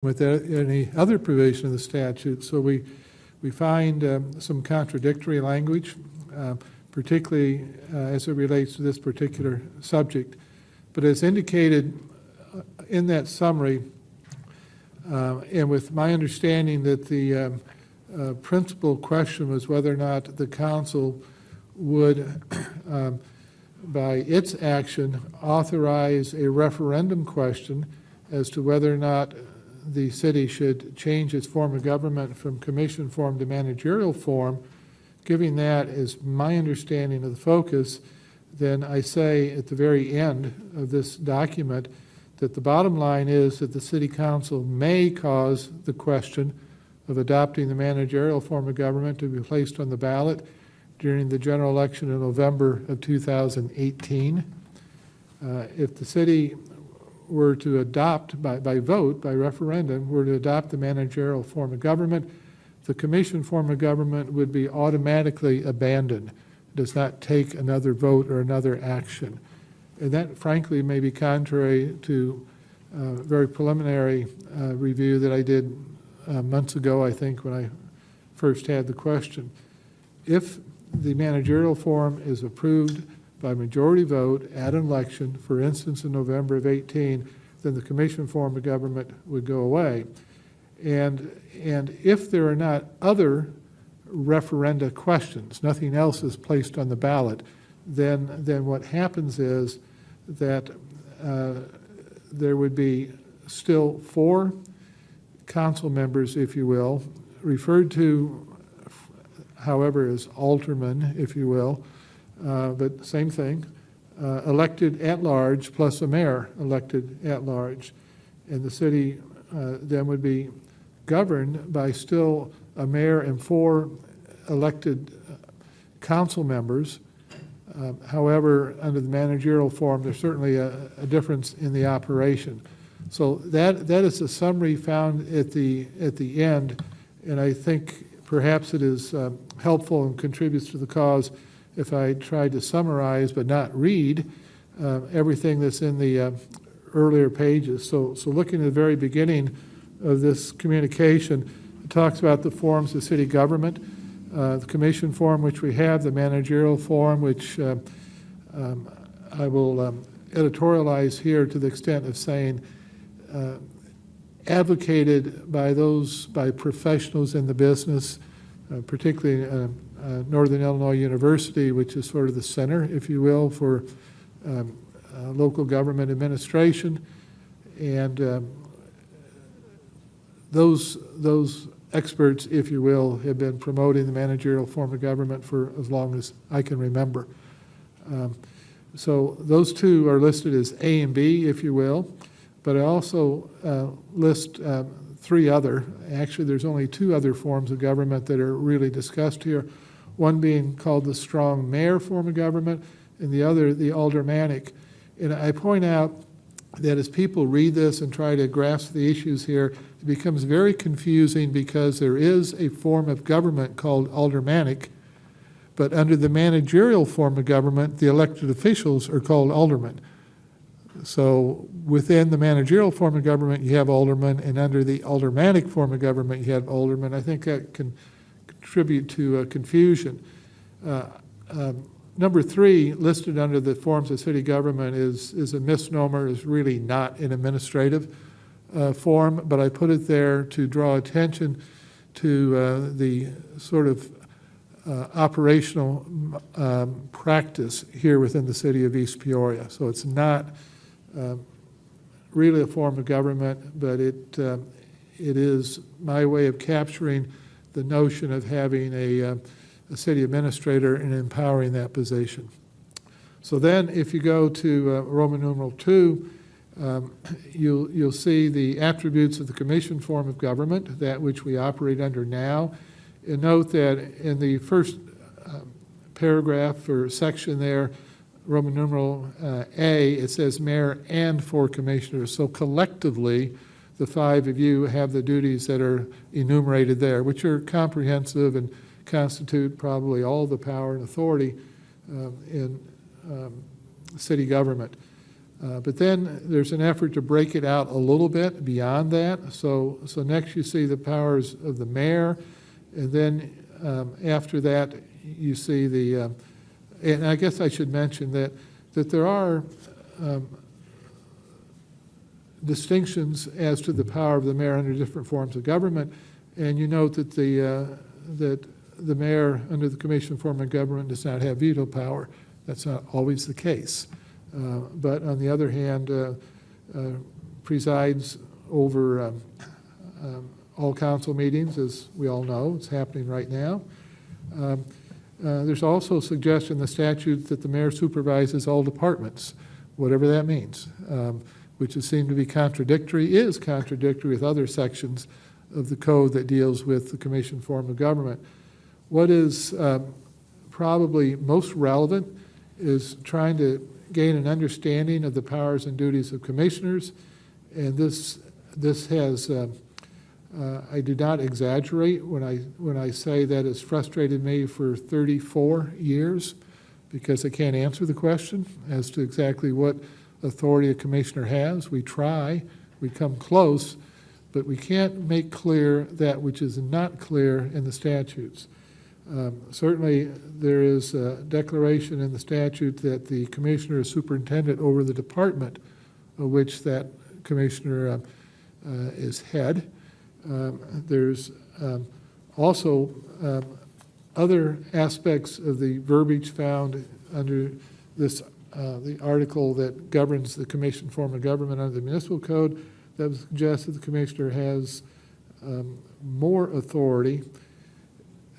with any other provision of the statute. So we find some contradictory language, particularly as it relates to this particular subject. But as indicated in that summary, and with my understanding that the principal question was whether or not the council would, by its action, authorize a referendum question as to whether or not the city should change its form of government from commission form to managerial form. Giving that as my understanding of the focus, then I say at the very end of this document that the bottom line is that the city council may cause the question of adopting the managerial form of government to be placed on the ballot during the general election in November of 2018. If the city were to adopt by vote, by referendum, were to adopt the managerial form of government, the commission form of government would be automatically abandoned. It does not take another vote or another action. And that, frankly, may be contrary to a very preliminary review that I did months ago, I think, when I first had the question. If the managerial form is approved by majority vote at an election, for instance, in November of 18, then the commission form of government would go away. And if there are not other referenda questions, nothing else is placed on the ballot, then what happens is that there would be still 4 council members, if you will, referred to, however, as aldermen, if you will, but same thing, elected at large plus a mayor elected at large. And the city then would be governed by still a mayor and 4 elected council members. However, under the managerial form, there's certainly a difference in the operation. So that is a summary found at the end, and I think perhaps it is helpful and contributes to the cause if I tried to summarize but not read everything that's in the earlier pages. So looking at the very beginning of this communication, it talks about the forms of city government, the commission form, which we have, the managerial form, which I will editorialize here to the extent of saying advocated by professionals in the business, particularly Northern Illinois University, which is sort of the center, if you will, for local government administration. And those experts, if you will, have been promoting the managerial form of government for as long as I can remember. So those 2 are listed as A and B, if you will, but I also list 3 other. Actually, there's only 2 other forms of government that are really discussed here, one being called the strong mayor form of government and the other the aldermanic. And I point out that as people read this and try to grasp the issues here, it becomes very confusing because there is a form of government called aldermanic, but under the managerial form of government, the elected officials are called aldermen. So within the managerial form of government, you have aldermen, and under the aldermanic form of government, you have aldermen. I think that can contribute to confusion. Number 3, listed under the forms of city government, is a misnomer, is really not an administrative form, but I put it there to draw attention to the sort of operational practice here within the city of East Peoria. So it's not really a form of government, but it is my way of capturing the notion of having a city administrator and empowering that position. So then if you go to Roman numeral 2, you'll see the attributes of the commission form of government, that which we operate under now. And note that in the first paragraph or section there, Roman numeral A, it says mayor and 4 commissioners. So collectively, the 5 of you have the duties that are enumerated there, which are comprehensive and constitute probably all the power and authority in city government. But then there's an effort to break it out a little bit beyond that. So next you see the powers of the mayor, and then after that you see the, and I guess I should mention that there are distinctions as to the power of the mayor under different forms of government, and you note that the mayor under the commission form of government does not have veto power. That's not always the case. But on the other hand, presides over all council meetings, as we all know. It's happening right now. There's also a suggestion in the statute that the mayor supervises all departments, whatever that means, which is seen to be contradictory, is contradictory with other sections of the code that deals with the commission form of government. What is probably most relevant is trying to gain an understanding of the powers and duties of commissioners, and this has I do not exaggerate when I say that it's frustrated me for 34 years because I can't answer the question as to exactly what authority a commissioner has. We try, we come close, but we can't make clear that which is not clear in the statutes. Certainly there is a declaration in the statute that the commissioner is superintendent over the department of which that commissioner is head. There's also other aspects of the verbiage found under this the article that governs the commission form of government under the municipal code that would suggest that the commissioner has more authority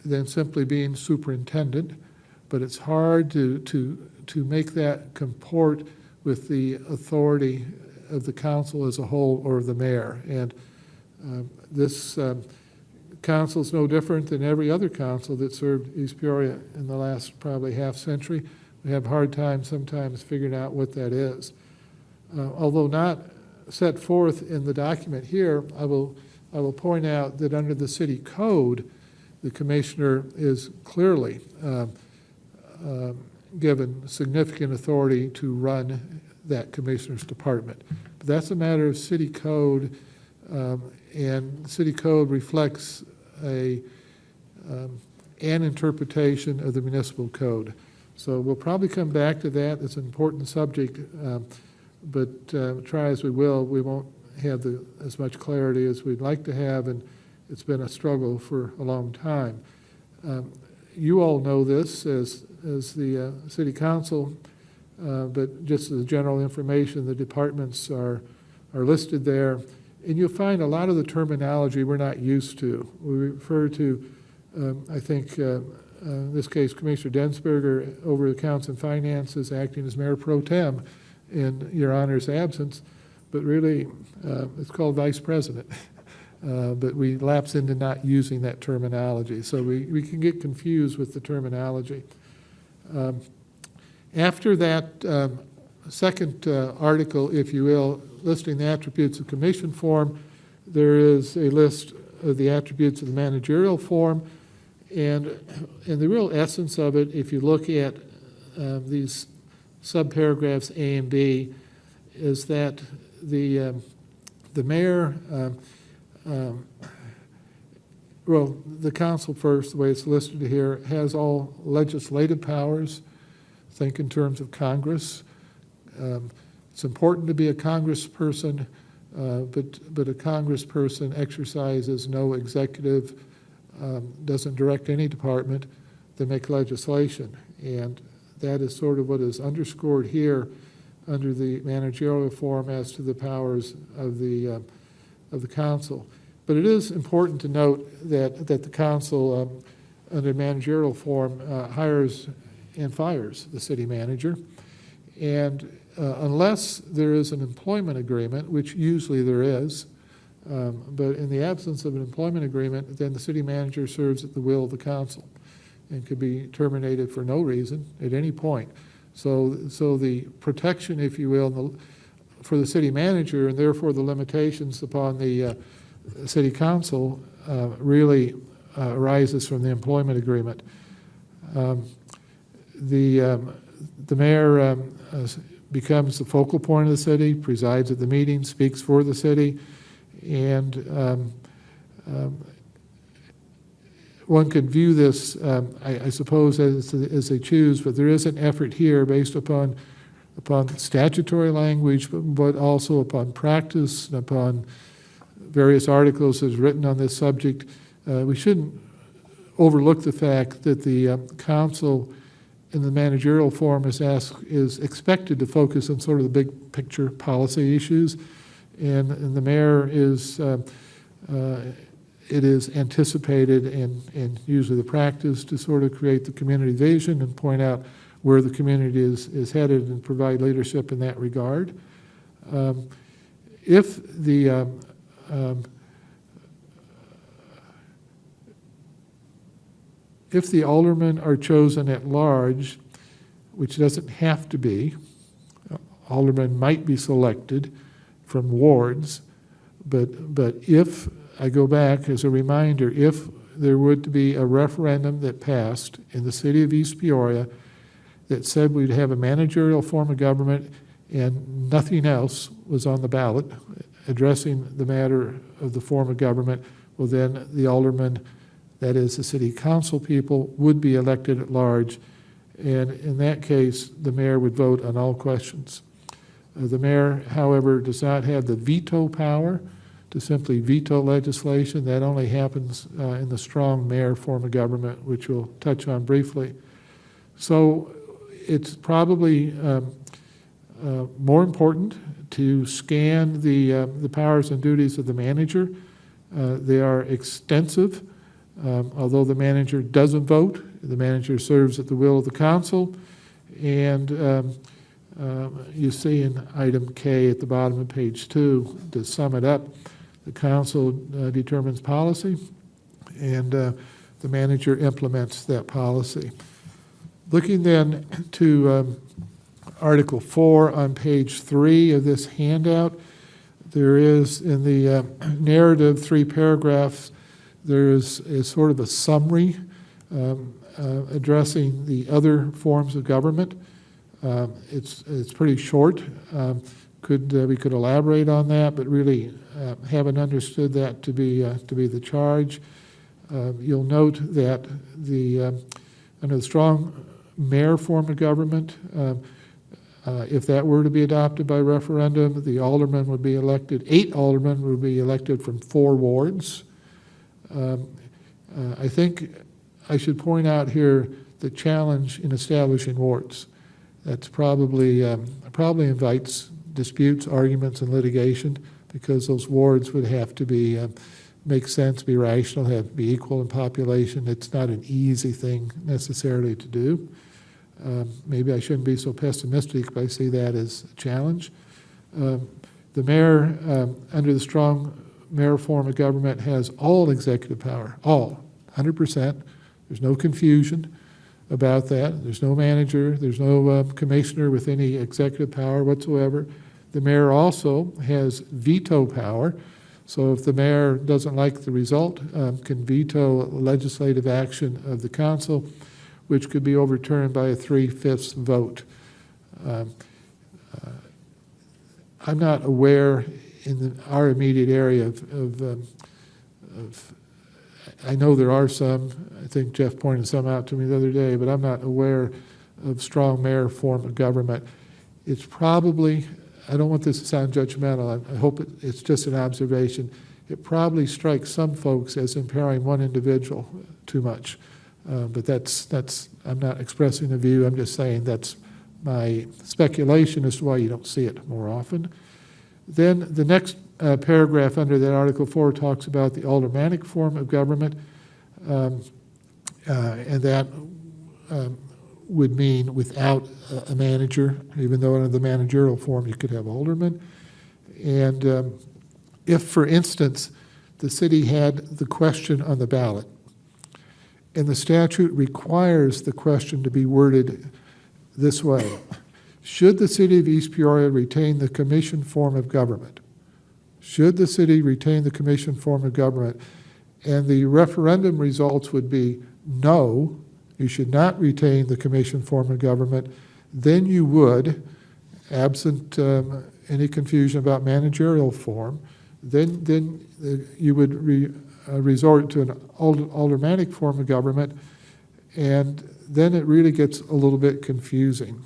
than simply being superintendent, but it's hard to make that comport with the authority of the council as a whole or of the mayor. And this council is no different than every other council that served East Peoria in the last probably half century. We have a hard time sometimes figuring out what that is. Although not set forth in the document here, I will point out that under the city code, the commissioner is clearly given significant authority to run that commissioner's department. But that's a matter of city code, and city code reflects an interpretation of the municipal code. So we'll probably come back to that. It's an important subject, but try as we will, we won't have as much clarity as we'd like to have, and it's been a struggle for a long time. You all know this as the city council, but just as general information, the departments are listed there, and you'll find a lot of the terminology we're not used to. We refer to, I think, in this case, Commissioner Densberger over accounts and finances acting as mayor pro tem in your honor's absence, but really it's called vice president. But we lapse into not using that terminology. So we can get confused with the terminology. After that second article, if you will, listing the attributes of commission form, there is a list of the attributes of the managerial form. And the real essence of it, if you look at these subparagraphs A and B, is that the mayor, well, the council first, the way it's listed here, has all legislative powers. Think in terms of Congress. It's important to be a congressperson, but a congressperson exercises no executive, doesn't direct any department. They make legislation, and that is sort of what is underscored here under the managerial form as to the powers of the council. But it is important to note that the council, under managerial form, hires and fires the city manager. And unless there is an employment agreement, which usually there is, but in the absence of an employment agreement, then the city manager serves at the will of the council and could be terminated for no reason at any point. So the protection, if you will, for the city manager, and therefore the limitations upon the city council really arises from the employment agreement. The mayor becomes the focal point of the city, presides at the meeting, speaks for the city, and one could view this, I suppose, as they choose, but there is an effort here based upon statutory language, but also upon practice, and upon various articles as written on this subject. We shouldn't overlook the fact that the council in the managerial form is expected to focus on sort of the big picture policy issues, and the mayor is it is anticipated and usually the practice to sort of create the community vision and point out where the community is headed and provide leadership in that regard. If the aldermen are chosen at large, which doesn't have to be, aldermen might be selected from wards, but if, I go back as a reminder, if there would be a referendum that passed in the city of East Peoria that said we'd have a managerial form of government and nothing else was on the ballot addressing the matter of the form of government, well then the aldermen, that is the city council people, would be elected at large, and in that case the mayor would vote on all questions. The mayor, however, does not have the veto power to simply veto legislation. That only happens in the strong mayor form of government, which we'll touch on briefly. So it's probably more important to scan the powers and duties of the manager. They are extensive. Although the manager doesn't vote, the manager serves at the will of the council, and you see in item K at the bottom of page 2, to sum it up, the council determines policy, and the manager implements that policy. Looking then to Article 4 on page 3 of this handout, there is in the narrative 3 paragraphs, there is sort of a summary addressing the other forms of government. It's pretty short. We could elaborate on that, but really haven't understood that to be the charge. You'll note that under the strong mayor form of government, if that were to be adopted by referendum, the aldermen would be elected. 8 aldermen would be elected from 4 wards. I think I should point out here the challenge in establishing wards. That's probably invites disputes, arguments, and litigation, because those wards would have to be make sense, be rational, have to be equal in population. It's not an easy thing necessarily to do. Maybe I shouldn't be so pessimistic, but I see that as a challenge. The mayor, under the strong mayor form of government, has all executive power, all, 100%. There's no confusion about that. There's no manager, there's no commissioner with any executive power whatsoever. The mayor also has veto power, so if the mayor doesn't like the result, can veto legislative action of the council, which could be overturned by a 3/5 vote. I'm not aware in our immediate area of I know there are some, I think Jeff pointed some out to me the other day, but I'm not aware of strong mayor form of government. It's probably, I don't want this to sound judgmental, I hope it's just an observation, it probably strikes some folks as empowering one individual too much. But that's I'm not expressing a view, I'm just saying that's my speculation as to why you don't see it more often. Then the next paragraph under that Article 4 talks about the aldermanic form of government, and that would mean without a manager, even though under the managerial form you could have aldermen. And if, for instance, the city had the question on the ballot, and the statute requires the question to be worded this way: should the city of East Peoria retain the commission form of government? Should the city retain the commission form of government? And the referendum results would be no, you should not retain the commission form of government. Then you would, absent any confusion about managerial form, then you would resort to an aldermanic form of government, and then it really gets a little bit confusing,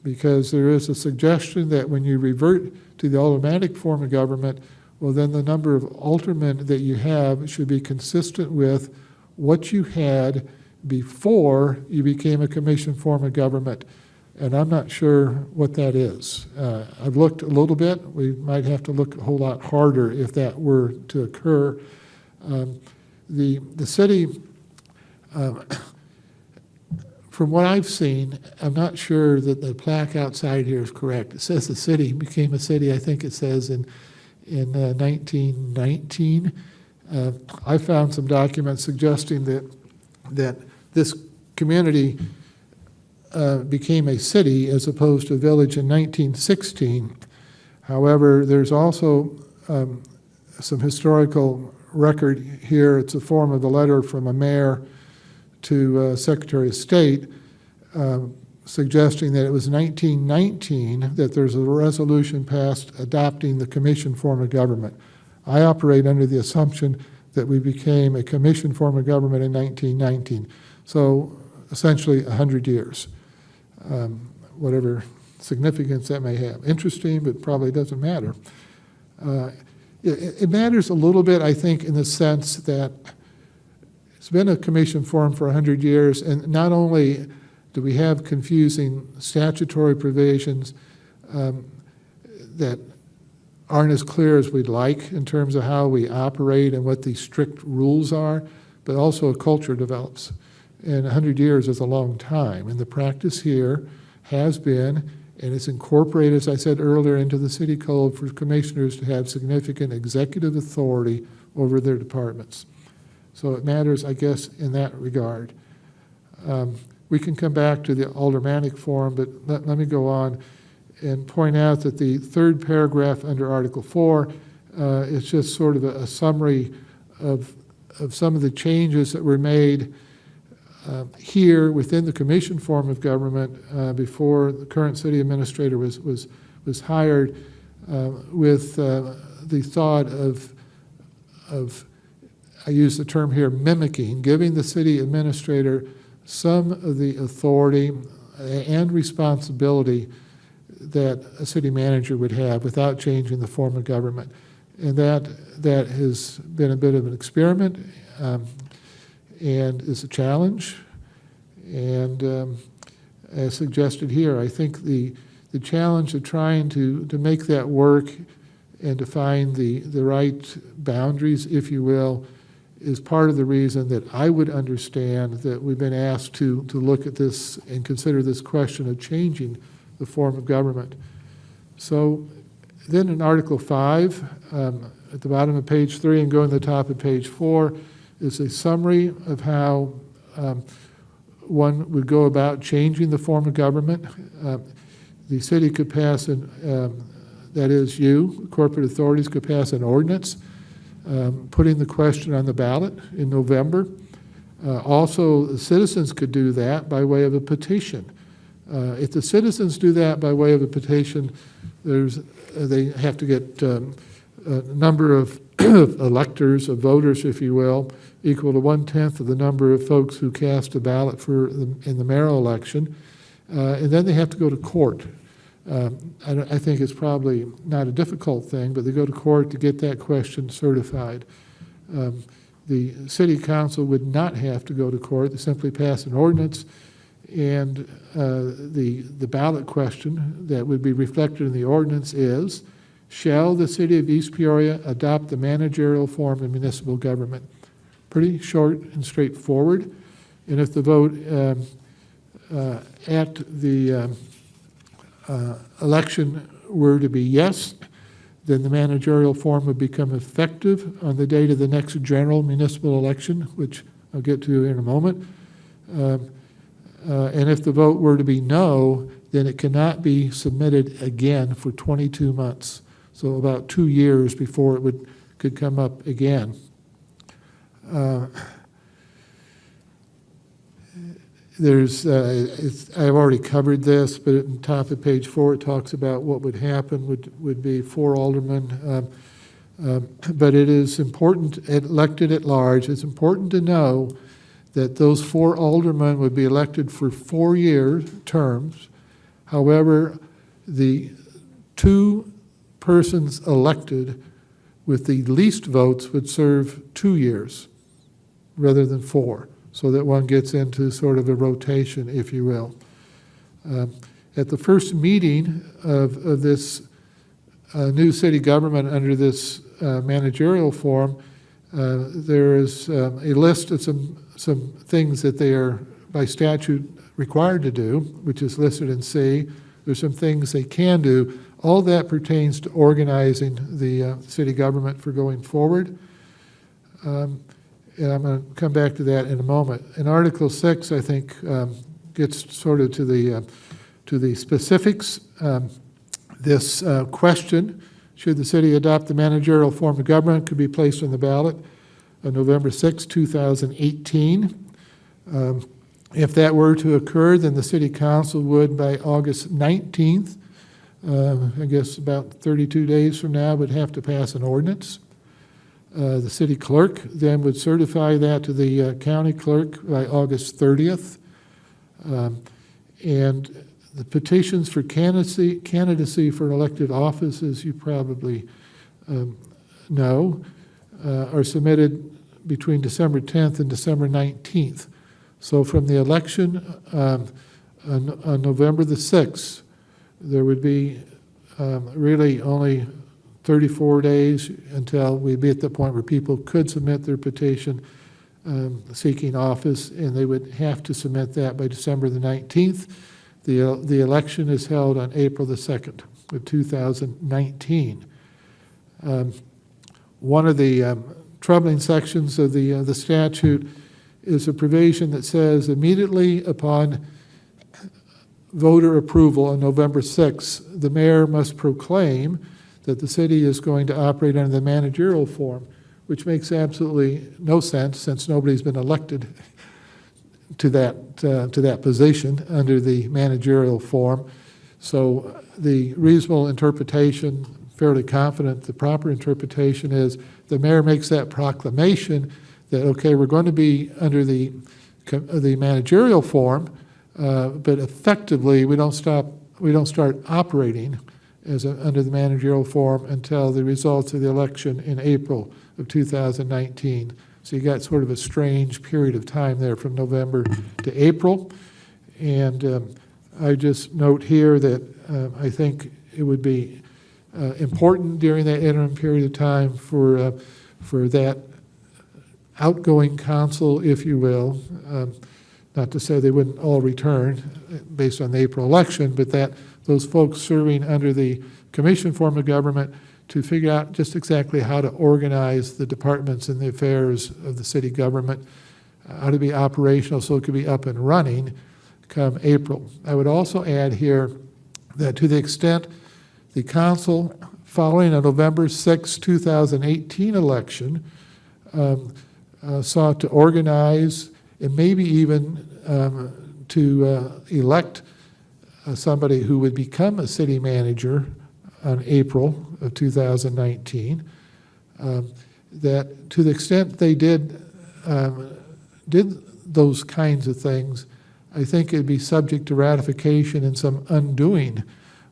because there is a suggestion that when you revert to the aldermanic form of government, well, then the number of aldermen that you have should be consistent with what you had before you became a commission form of government. And I'm not sure what that is. I've looked a little bit. We might have to look a whole lot harder if that were to occur. The city, from what I've seen, I'm not sure that the plaque outside here is correct. It says the city became a city, I think it says in 1919. I found some documents suggesting that this community became a city as opposed to a village in 1916. However, there's also some historical record here. It's a form of a letter from a mayor to Secretary of State suggesting that it was 1919 that there's a resolution passed adopting the commission form of government. I operate under the assumption that we became a commission form of government in 1919. So essentially 100 years, whatever significance that may have. Interesting, but probably doesn't matter. It matters a little bit, I think, in the sense that it's been a commission form for 100 years, and not only do we have confusing statutory provisions that aren't as clear as we'd like in terms of how we operate and what the strict rules are, but also a culture develops. And 100 years is a long time, and the practice here has been, and it's incorporated, as I said earlier, into the city code for commissioners to have significant executive authority over their departments. So it matters, I guess, in that regard. We can come back to the aldermanic form, but let me go on and point out that the third paragraph under Article 4 is just sort of a summary of some of the changes that were made here within the commission form of government before the current city administrator was hired, with the thought of I use the term here, mimicking, giving the city administrator some of the authority and responsibility that a city manager would have without changing the form of government. And that has been a bit of an experiment and is a challenge. And as suggested here, I think the challenge of trying to make that work and to find the right boundaries, if you will, is part of the reason that I would understand that we've been asked to look at this and consider this question of changing the form of government. So then in Article 5, at the bottom of page 3 and going to the top of page 4, is a summary of how one would go about changing the form of government. The city could pass that is you, corporate authorities could pass an ordinance putting the question on the ballot in November. Also, the citizens could do that by way of a petition. If the citizens do that by way of a petition, they have to get a number of electors, of voters, if you will, equal to 1/10 of the number of folks who cast a ballot in the mayoral election, and then they have to go to court. I think it's probably not a difficult thing, but they go to court to get that question certified. The city council would not have to go to court. They simply pass an ordinance, and the ballot question that would be reflected in the ordinance is, shall the city of East Peoria adopt the managerial form of municipal government? Pretty short and straightforward. And if the vote at the election were to be yes, then the managerial form would become effective on the date of the next general municipal election, which I'll get to in a moment. And if the vote were to be no, then it cannot be submitted again for 22 months. So about 2 years before it could come up again. there's, I've already covered this, but at the top of page 4, it talks about what would happen would be 4 aldermen. But it is important, elected at large, it's important to know that those 4 aldermen would be elected for 4-year terms. However, the 2 persons elected with the least votes would serve 2 years rather than 4, so that one gets into sort of a rotation, if you will. At the first meeting of this new city government under this managerial form, there is a list of some things that they are by statute required to do, which is listed in C. There's some things they can do. All that pertains to organizing the city government for going forward. And I'm going to come back to that in a moment. In Article 6, I think, gets sort of to the specifics. This question, should the city adopt the managerial form of government, could be placed on the ballot on November 6, 2018. If that were to occur, then the city council would, by August 19th, I guess about 32 days from now, would have to pass an ordinance. The city clerk then would certify that to the county clerk by August 30th. And the petitions for candidacy for elected office, as you probably know, are submitted between December 10th and December 19th. So from the election on November the 6th, there would be really only 34 days until we'd be at the point where people could submit their petition seeking office, and they would have to submit that by December the 19th. The election is held on April the 2nd of 2019. One of the troubling sections of the statute is a provision that says immediately upon voter approval on November 6th, the mayor must proclaim that the city is going to operate under the managerial form, which makes absolutely no sense since nobody's been elected to that position under the managerial form. So the reasonable interpretation, fairly confident, the proper interpretation is the mayor makes that proclamation that, okay, we're going to be under the managerial form, but effectively we don't start operating under the managerial form until the results of the election in April of 2019. So you got sort of a strange period of time there from November to April. And I just note here that I think it would be important during that interim period of time for that outgoing council, if you will, not to say they wouldn't all return based on the April election, but that those folks serving under the commission form of government to figure out just exactly how to organize the departments and the affairs of the city government, how to be operational so it could be up and running come April. I would also add here that to the extent the council following a November 6, 2018 election sought to organize and maybe even to elect somebody who would become a city manager on April of 2019, that to the extent they did those kinds of things, I think it'd be subject to ratification and some undoing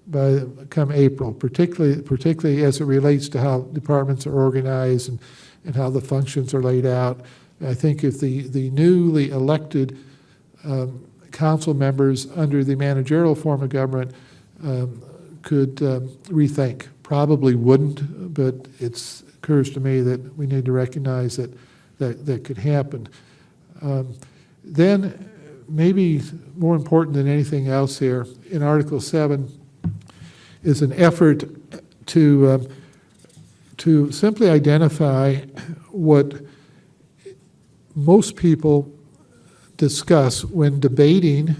by come April, particularly as it relates to how departments are organized and how the functions are laid out. I think if the newly elected council members under the managerial form of government could rethink. Probably wouldn't, but it occurs to me that we need to recognize that could happen. Then, maybe more important than anything else here, in Article 7 is an effort to simply identify what most people discuss when debating,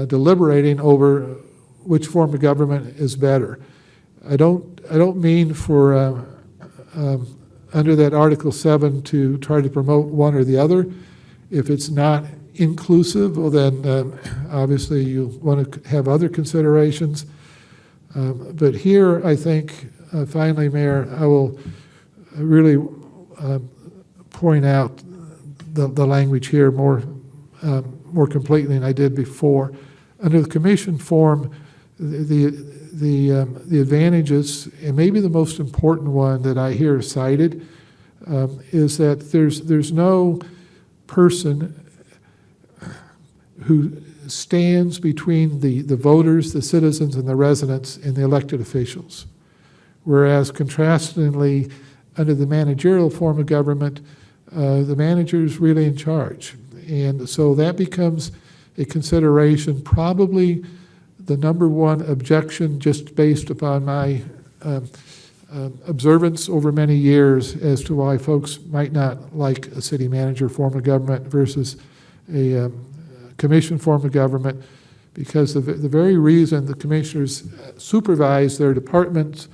deliberating over which form of government is better. I don't mean for under that Article 7 to try to promote one or the other. If it's not inclusive, well then obviously you want to have other considerations. But here I think, finally, Mayor, I will really point out the language here more completely than I did before. Under the commission form, the advantages, and maybe the most important one that I hear cited, is that there's no person who stands between the voters, the citizens, and the residents and the elected officials. Whereas contrastingly, under the managerial form of government, the manager is really in charge. And so that becomes a consideration, probably the number one objection, just based upon my observance over many years as to why folks might not like a city manager form of government versus a commission form of government, because the very reason the commissioners supervise their departments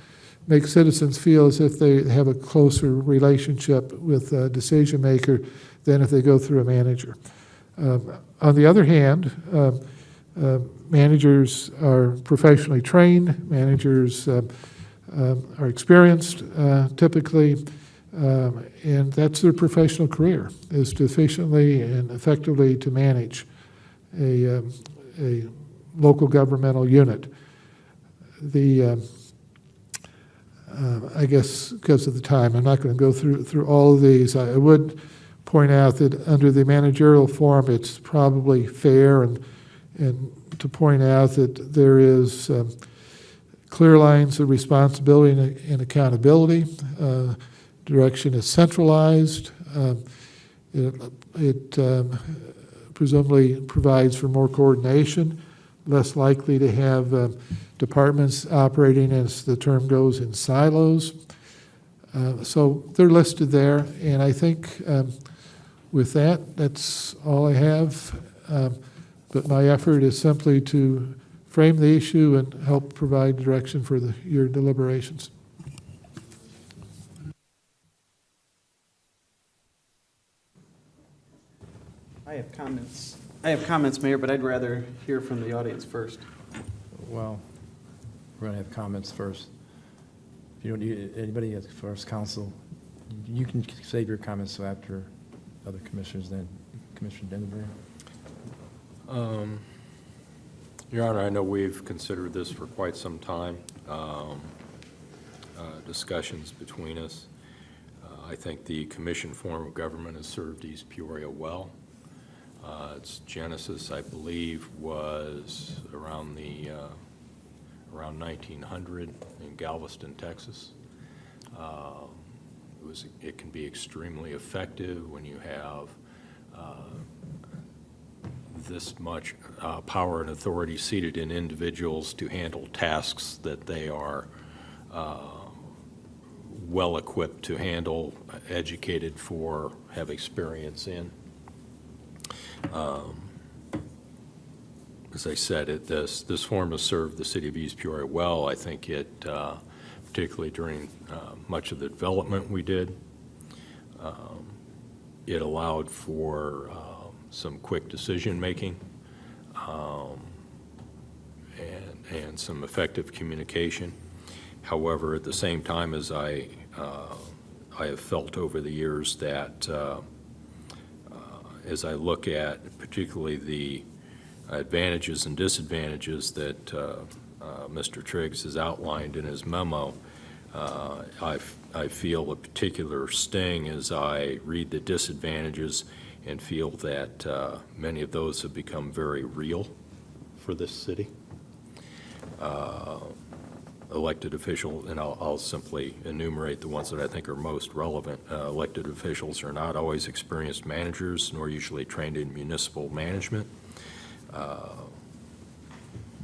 make citizens feel as if they have a closer relationship with a decision maker than if they go through a manager. On the other hand, managers are professionally trained, managers are experienced typically, and that's their professional career, is to efficiently and effectively to manage a local governmental unit. I guess because of the time, I'm not going to go through all of these. I would point out that under the managerial form, it's probably fair and to point out that there is clear lines of responsibility and accountability. Direction is centralized. It presumably provides for more coordination, less likely to have departments operating, as the term goes, in silos. So they're listed there, and I think with that, that's all I have. But my effort is simply to frame the issue and help provide direction for your deliberations. I have comments, Mayor, but I'd rather hear from the audience first. Well, we're going to have comments first. If you don't need anybody as first council, you can save your comments after other commissioners, then Commissioner Denver. Your Honor, I know we've considered this for quite some time, discussions between us. I think the commission form of government has served East Peoria well. Its genesis, I believe, was around 1900 in Galveston, Texas. It can be extremely effective when you have this much power and authority seated in individuals to handle tasks that they are well equipped to handle, educated for, have experience in. As I said, this form has served the city of East Peoria well. I think it, particularly during much of the development we did, it allowed for some quick decision making and some effective communication. However, at the same time, as I have felt over the years that as I look at particularly the advantages and disadvantages that Mr. Triggs has outlined in his memo, I feel a particular sting as I read the disadvantages and feel that many of those have become very real for this city. Elected officials, and I'll simply enumerate the ones that I think are most relevant. Elected officials are not always experienced managers, nor usually trained in municipal management.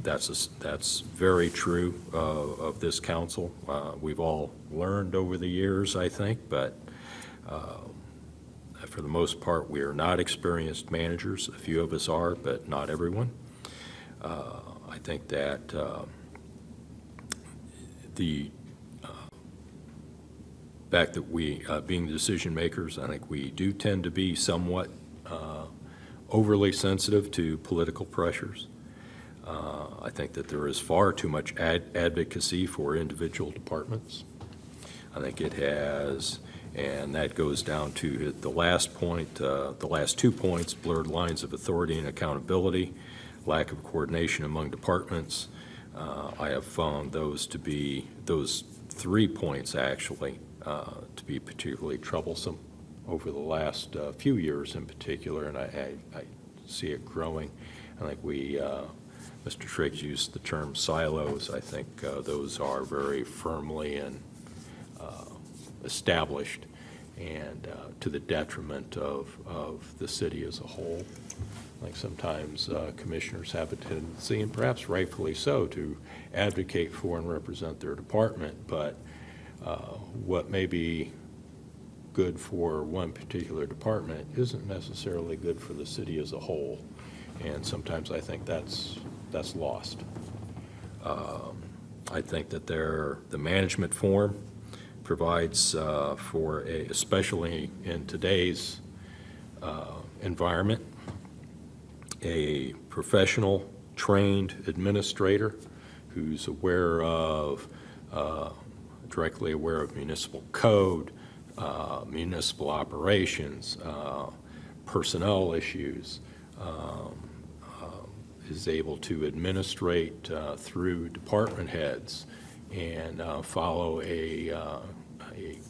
That's very true of this council. We've all learned over the years, I think, but for the most part, we are not experienced managers. A few of us are, but not everyone. I think that the fact that we, being decision makers, I think we do tend to be somewhat overly sensitive to political pressures. I think that there is far too much advocacy for individual departments. I think it has, and that goes down to the last point, the last 2 points, blurred lines of authority and accountability, lack of coordination among departments. I have found those 3 points actually to be particularly troublesome over the last few years in particular, and I see it growing. I think Mr. Triggs used the term silos. I think those are very firmly and established, and to the detriment of the city as a whole. I think sometimes commissioners have a tendency, and perhaps rightfully so, to advocate for and represent their department, but what may be good for one particular department isn't necessarily good for the city as a whole, and sometimes I think that's lost. I think that the management form provides for especially in today's environment, a professional, trained administrator who's directly aware of municipal code, municipal operations, personnel issues, is able to administrate through department heads and follow a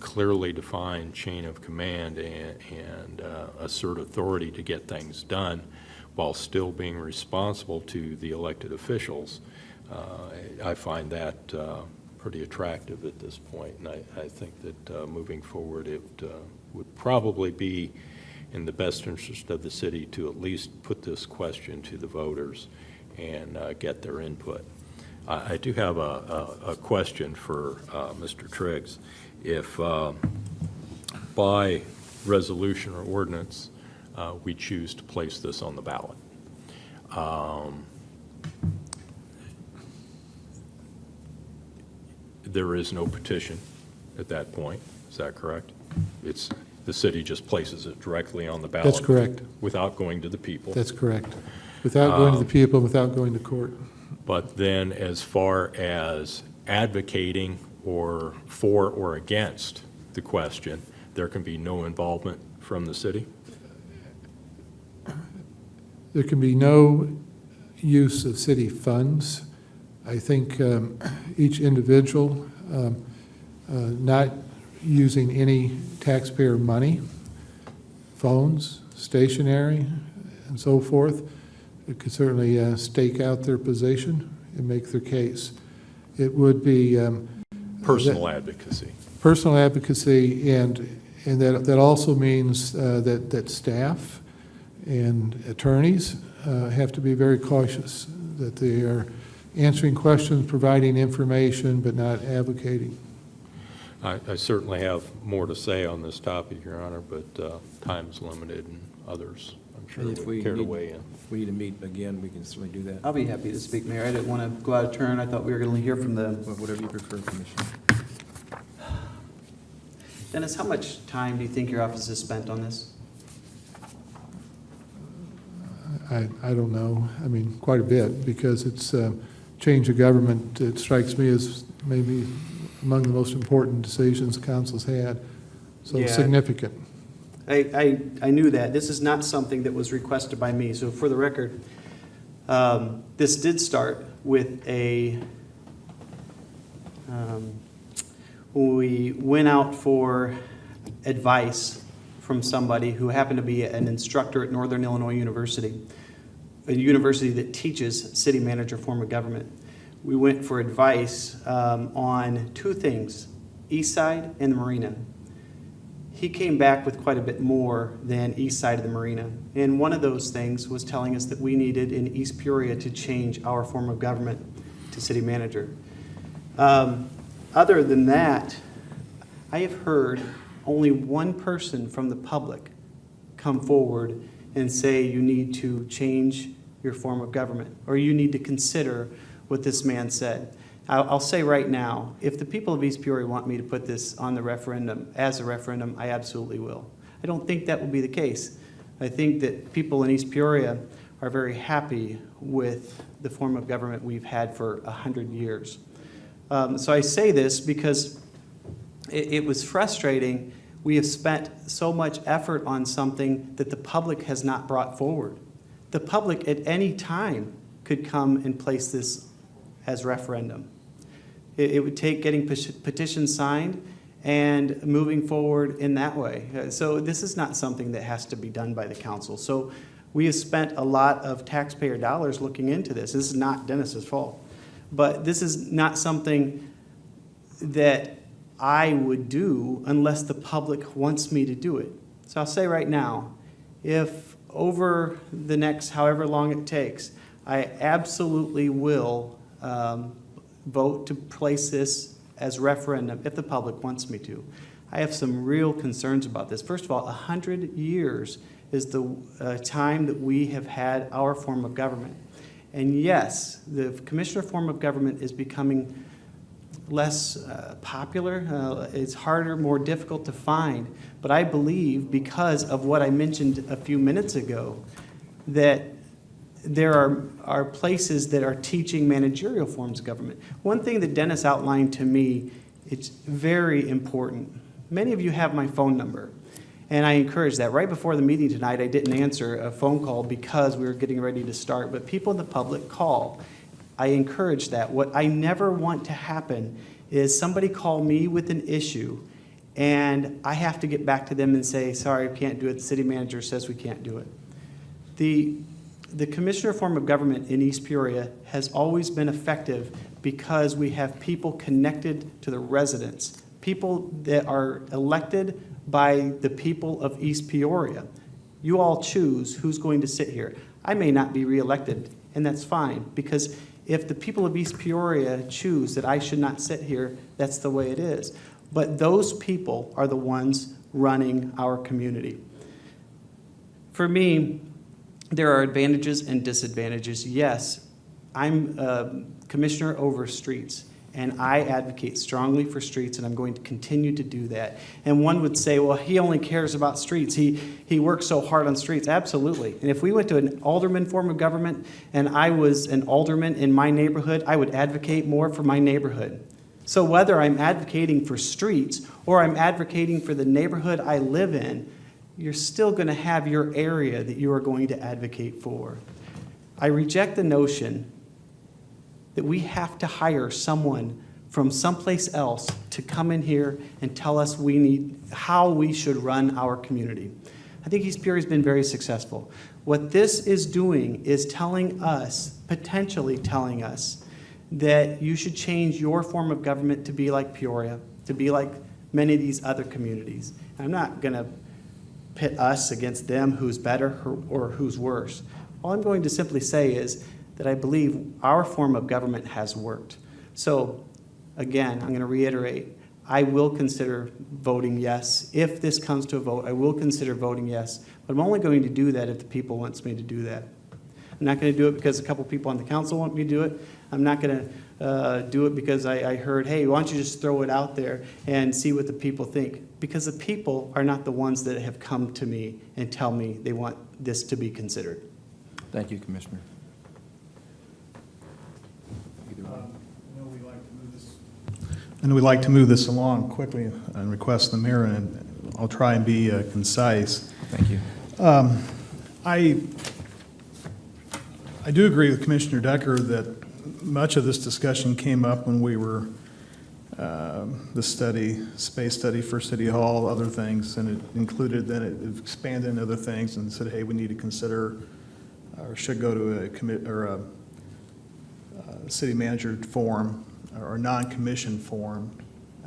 clearly defined chain of command and assert authority to get things done while still being responsible to the elected officials. I find that pretty attractive at this point, and I think that moving forward it would probably be in the best interest of the city to at least put this question to the voters and get their input. I do have a question for Mr. Triggs. If by resolution or ordinance we choose to place this on the ballot, there is no petition at that point, is that correct? The city just places it directly on the ballot? That's correct. Without going to the people? That's correct. Without going to the people, without going to court. But then as far as advocating or for or against the question, there can be no involvement from the city? There can be no use of city funds. I think each individual not using any taxpayer money, phones, stationery, and so forth, it could certainly stake out their position and make their case. It would be Personal advocacy. personal advocacy, and that also means that staff and attorneys have to be very cautious that they are answering questions, providing information, but not advocating. I certainly have more to say on this topic, Your Honor, but time's limited, and others, I'm sure, And if we would care to need- weigh in. If we need to meet again, we can certainly do that. I'll be happy to speak, Mayor. I didn't want to go out of turn. I thought we were going to hear from the, Whatever you prefer, Commissioner. Dennis, how much time do you think your office has spent on this? I don't know. I mean, quite a bit, because it's change of government. It strikes me as maybe among the most important decisions the council's had. So Yeah. significant. I knew that. This is not something that was requested by me. So for the record, this did start with when we went out for advice from somebody who happened to be an instructor at Northern Illinois University, a university that teaches city manager form of government. We went for advice on two things, East Side and the Marina. He came back with quite a bit more than East Side of the Marina. And one of those things was telling us that we needed in East Peoria to change our form of government to city manager. Other than that, I have heard only one person from the public come forward and say you need to change your form of government, or you need to consider what this man said. I'll say right now, if the people of East Peoria want me to put this on the referendum, as a referendum, I absolutely will. I don't think that will be the case. I think that people in East Peoria are very happy with the form of government we've had for 100 years. So I say this because it was frustrating. We have spent so much effort on something that the public has not brought forward. The public at any time could come and place this as referendum. It would take getting petitions signed and moving forward in that way. So this is not something that has to be done by the council. So we have spent a lot of taxpayer dollars looking into this. This is not Dennis's fault. But this is not something that I would do unless the public wants me to do it. So I'll say right now, if over the next however long it takes, I absolutely will vote to place this as referendum if the public wants me to. I have some real concerns about this. First of all, 100 years is the time that we have had our form of government. And yes, the commissioner form of government is becoming less popular. It's harder, more difficult to find. But I believe, because of what I mentioned a few minutes ago, that there are places that are teaching managerial forms of government. One thing that Dennis outlined to me, it's very important. Many of you have my phone number, and I encourage that. Right before the meeting tonight, I didn't answer a phone call because we were getting ready to start, but people in the public call. I encourage that. What I never want to happen is somebody call me with an issue, and I have to get back to them and say, sorry, I can't do it. The city manager says we can't do it. The commissioner form of government in East Peoria has always been effective because we have people connected to the residents, people that are elected by the people of East Peoria. You all choose who's going to sit here. I may not be reelected, and that's fine, because if the people of East Peoria choose that I should not sit here, that's the way it is. But those people are the ones running our community. For me, there are advantages and disadvantages. Yes, I'm commissioner over streets, and I advocate strongly for streets, and I'm going to continue to do that. And one would say, well, he only cares about streets. He works so hard on streets. Absolutely. And if we went to an alderman form of government and I was an alderman in my neighborhood, I would advocate more for my neighborhood. So whether I'm advocating for streets or I'm advocating for the neighborhood I live in, you're still going to have your area that you are going to advocate for. I reject the notion that we have to hire someone from someplace else to come in here and tell us how we should run our community. I think East Peoria has been very successful. What this is doing is potentially telling us, that you should change your form of government to be like Peoria, to be like many of these other communities. I'm not going to pit us against them, who's better or who's worse. All I'm going to simply say is that I believe our form of government has worked. So, again, I'm going to reiterate, I will consider voting yes. If this comes to a vote, I will consider voting yes. But I'm only going to do that if the people wants me to do that. I'm not going to do it because a couple people on the council want me to do it. I'm not going to do it because I heard, hey, why don't you just throw it out there and see what the people think? Because the people are not the ones that have come to me and tell me they want this to be considered. Thank you, Commissioner. I know we'd like to move this along quickly and request the mayor, and I'll try and be concise. Thank you. I do agree with Commissioner Decker that much of this discussion came up when we were the space study for City Hall, other things, and it included, then it expanded into other things and said, hey, we need to consider or should go to a city manager form or non-commissioned form,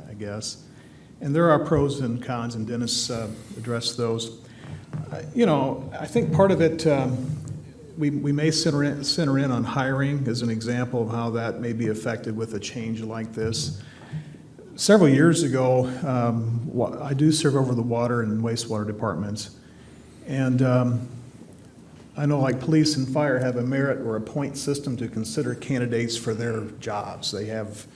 I guess. And there are pros and cons, and Dennis addressed those. I think part of it, we may center in on hiring as an example of how that may be affected with a change like this. Several years ago, I do serve over the water and wastewater departments, and I know like police and fire have a merit or a point system to consider candidates for their jobs. They have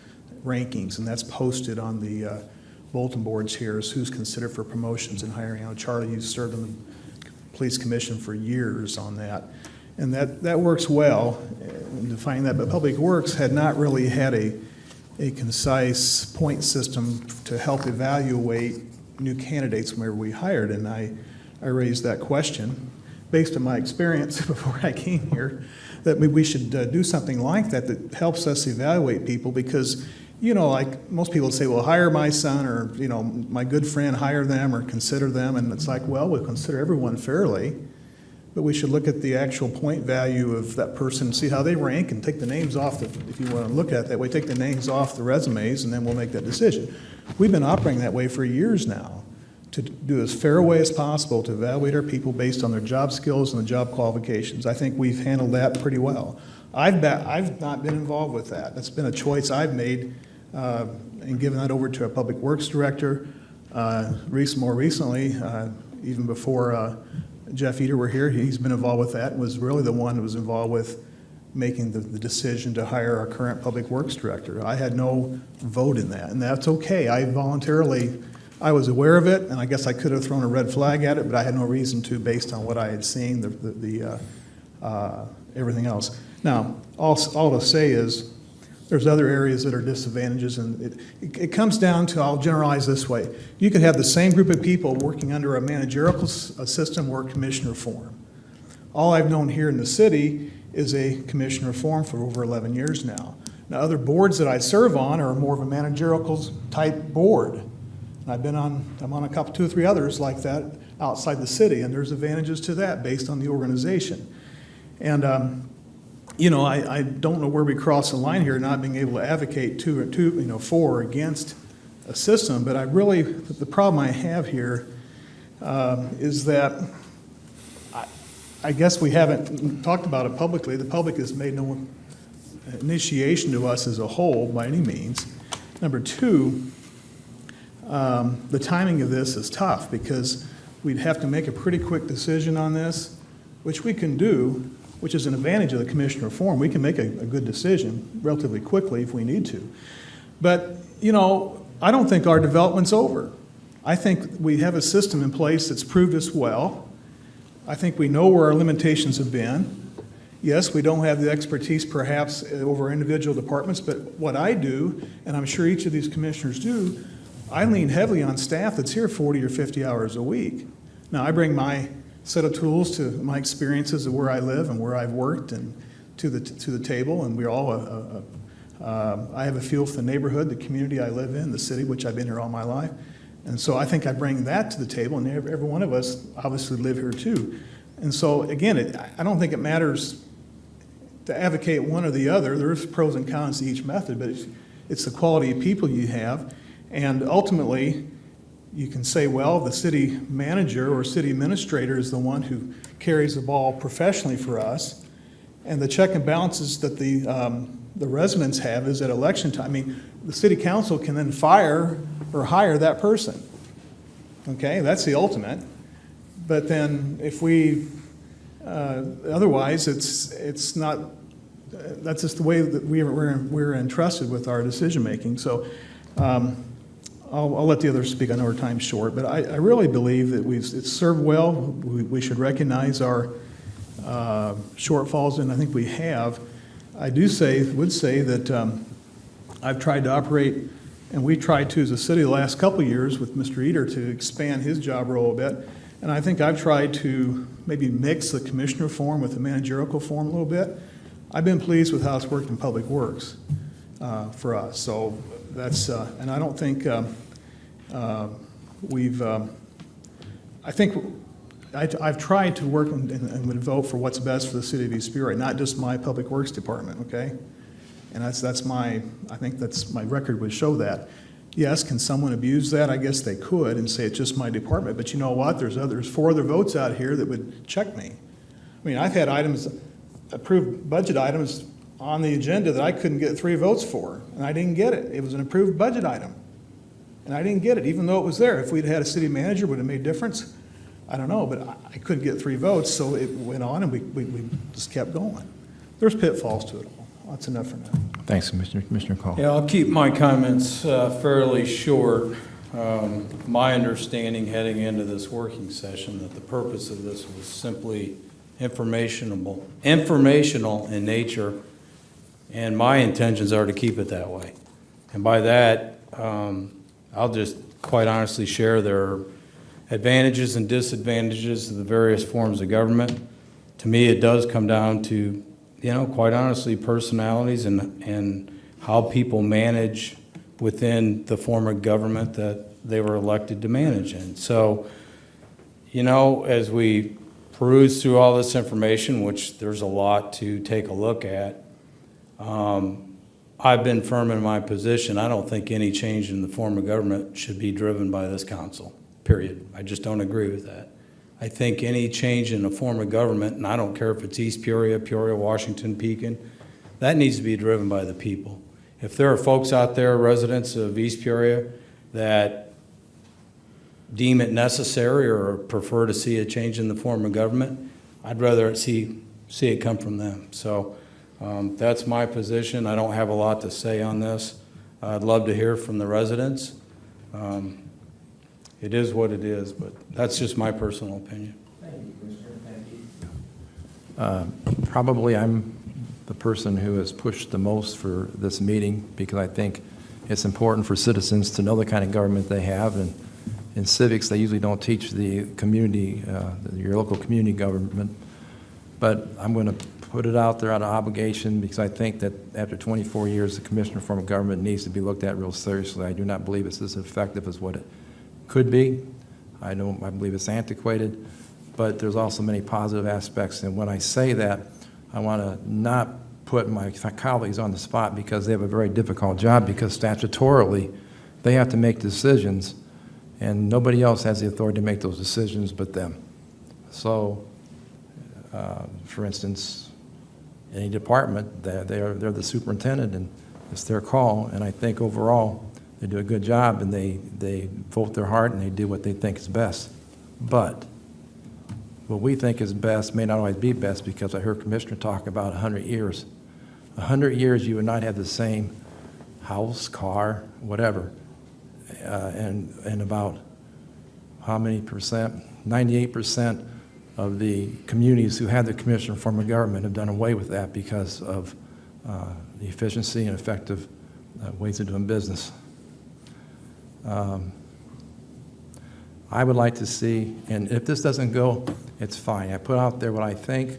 rankings, and that's posted on the bulletin boards here as who's considered for promotions and hiring. I know, Charlie, you served on the police commission for years on that. And that works well in defining that, but Public Works had not really had a concise point system to help evaluate new candidates whenever we hired. And I raised that question based on my experience before I came here, that we should do something like that helps us evaluate people, because, you know, like most people say, well, hire my son, or, you know, my good friend, hire them or consider them. And it's like, well, we'll consider everyone fairly, but we should look at the actual point value of that person, see how they rank, and take the names off, if you want to look at it that way, take the names off the resumes, and then we'll make that decision. We've been operating that way for years now, to do as fair a way as possible to evaluate our people based on their job skills and the job qualifications. I think we've handled that pretty well. I've not been involved with that. That's been a choice I've made and given that over to a public works director. More recently, even before Jeff Eder were here, he's been involved with that, and was really the one who was involved with making the decision to hire our current public works director. I had no vote in that, and that's okay. I was aware of it, and I guess I could have thrown a red flag at it, but I had no reason to, based on what I had seen, everything else. Now, all to say is, there's other areas that are disadvantages, and it comes down to, I'll generalize this way. You could have the same group of people working under a managerial system or commissioner form. All I've known here in the city is a commissioner form for over 11 years now. Now, other boards that I serve on are more of a managerial type board. I'm on a couple, 2 or 3 others like that outside the city, and there's advantages to that based on the organization. And you know, I don't know where we cross the line here, not being able to advocate for or against a system, but the problem I have here is that I guess we haven't talked about it publicly. The public has made no initiation to us as a whole by any means. Number 2, the timing of this is tough, because we'd have to make a pretty quick decision on this, which we can do, which is an advantage of the commissioner form. We can make a good decision relatively quickly if we need to. But, you know, I don't think our development's over. I think we have a system in place that's proved us well. I think we know where our limitations have been. Yes, we don't have the expertise perhaps over individual departments, but what I do, and I'm sure each of these commissioners do, I lean heavily on staff that's here 40 or 50 hours a week. Now, I bring my set of tools to my experiences of where I live and where I've worked and to the table, and we're all I have a feel for the neighborhood, the community I live in, the city, which I've been here all my life. And so I think I bring that to the table, and every one of us obviously live here too. And so again, I don't think it matters to advocate one or the other. There's pros and cons to each method, but it's the quality of people you have. And ultimately, you can say, well, the city manager or city administrator is the one who carries the ball professionally for us, and the check and balances that the residents have is at election time. I mean, the city council can then fire or hire that person. Okay, that's the ultimate. But then if we, otherwise, it's not, that's just the way that we're entrusted with our decision making. So I'll let the others speak. I know our time's short, but I really believe that it's served well. We should recognize our shortfalls, and I think we have. I would say that I've tried to operate, and we tried to as a city the last couple of years with Mr. Eder to expand his job role a bit. And I think I've tried to maybe mix the commissioner form with the managerial form a little bit. I've been pleased with how it's worked in Public Works for us. So that's, and I don't think I've tried to work and would vote for what's best for the city of East Peoria, not just my Public Works department, okay? And I think that's my record would show that. Yes, can someone abuse that? I guess they could and say it's just my department, but you know what? There's 4 other votes out here that would check me. I mean, I've had approved budget items on the agenda that I couldn't get 3 votes for, and I didn't get it. It was an approved budget item, and I didn't get it, even though it was there. If we'd had a city manager, would it have made a difference? I don't know, but I couldn't get 3 votes, so it went on, and we just kept going. There's pitfalls to it all. That's enough for now. Thanks, Commissioner Call. Yeah, I'll keep my comments fairly short. my understanding heading into this working session that the purpose of this was simply informational in nature, and my intentions are to keep it that way. And by that, I'll just quite honestly share their advantages and disadvantages of the various forms of government. To me, it does come down to, quite honestly, personalities and how people manage within the form of government that they were elected to manage in. So, as we peruse through all this information, which there's a lot to take a look at, I've been firm in my position. I don't think any change in the form of government should be driven by this council, period. I just don't agree with that. I think any change in the form of government, and I don't care if it's East Peoria, Washington, Pekin, that needs to be driven by the people. If there are folks out there, residents of East Peoria, that deem it necessary or prefer to see a change in the form of government, I'd rather see it come from them. So that's my position. I don't have a lot to say on this. I'd love to hear from the residents. It is what it is, but that's just my personal opinion. Thank you, Commissioner. Thank you. Probably I'm the person who has pushed the most for this meeting because I think it's important for citizens to know the kind of government they have. And in civics, they usually don't teach the community, your local community government. But I'm going to put it out there out of obligation because I think that after 24 years, the commissioner form of government needs to be looked at real seriously. I do not believe it's as effective as what it could be. I believe it's antiquated, but there's also many positive aspects. And when I say that, I want to not put my colleagues on the spot because they have a very difficult job because statutorily they have to make decisions and nobody else has the authority to make those decisions but them. So, for instance, any department, they're the superintendent and it's their call, and I think overall they do a good job and they vote their heart and they do what they think is best. But what we think is best may not always be best because I heard Commissioner talk about 100 years. 100 years you would not have the same house, car, whatever, and about how many percent? 98% of the communities who had the commissioner form of government have done away with that because of the efficiency and effective ways of doing business. I would like to see, and if this doesn't go, it's fine. I put out there what I think.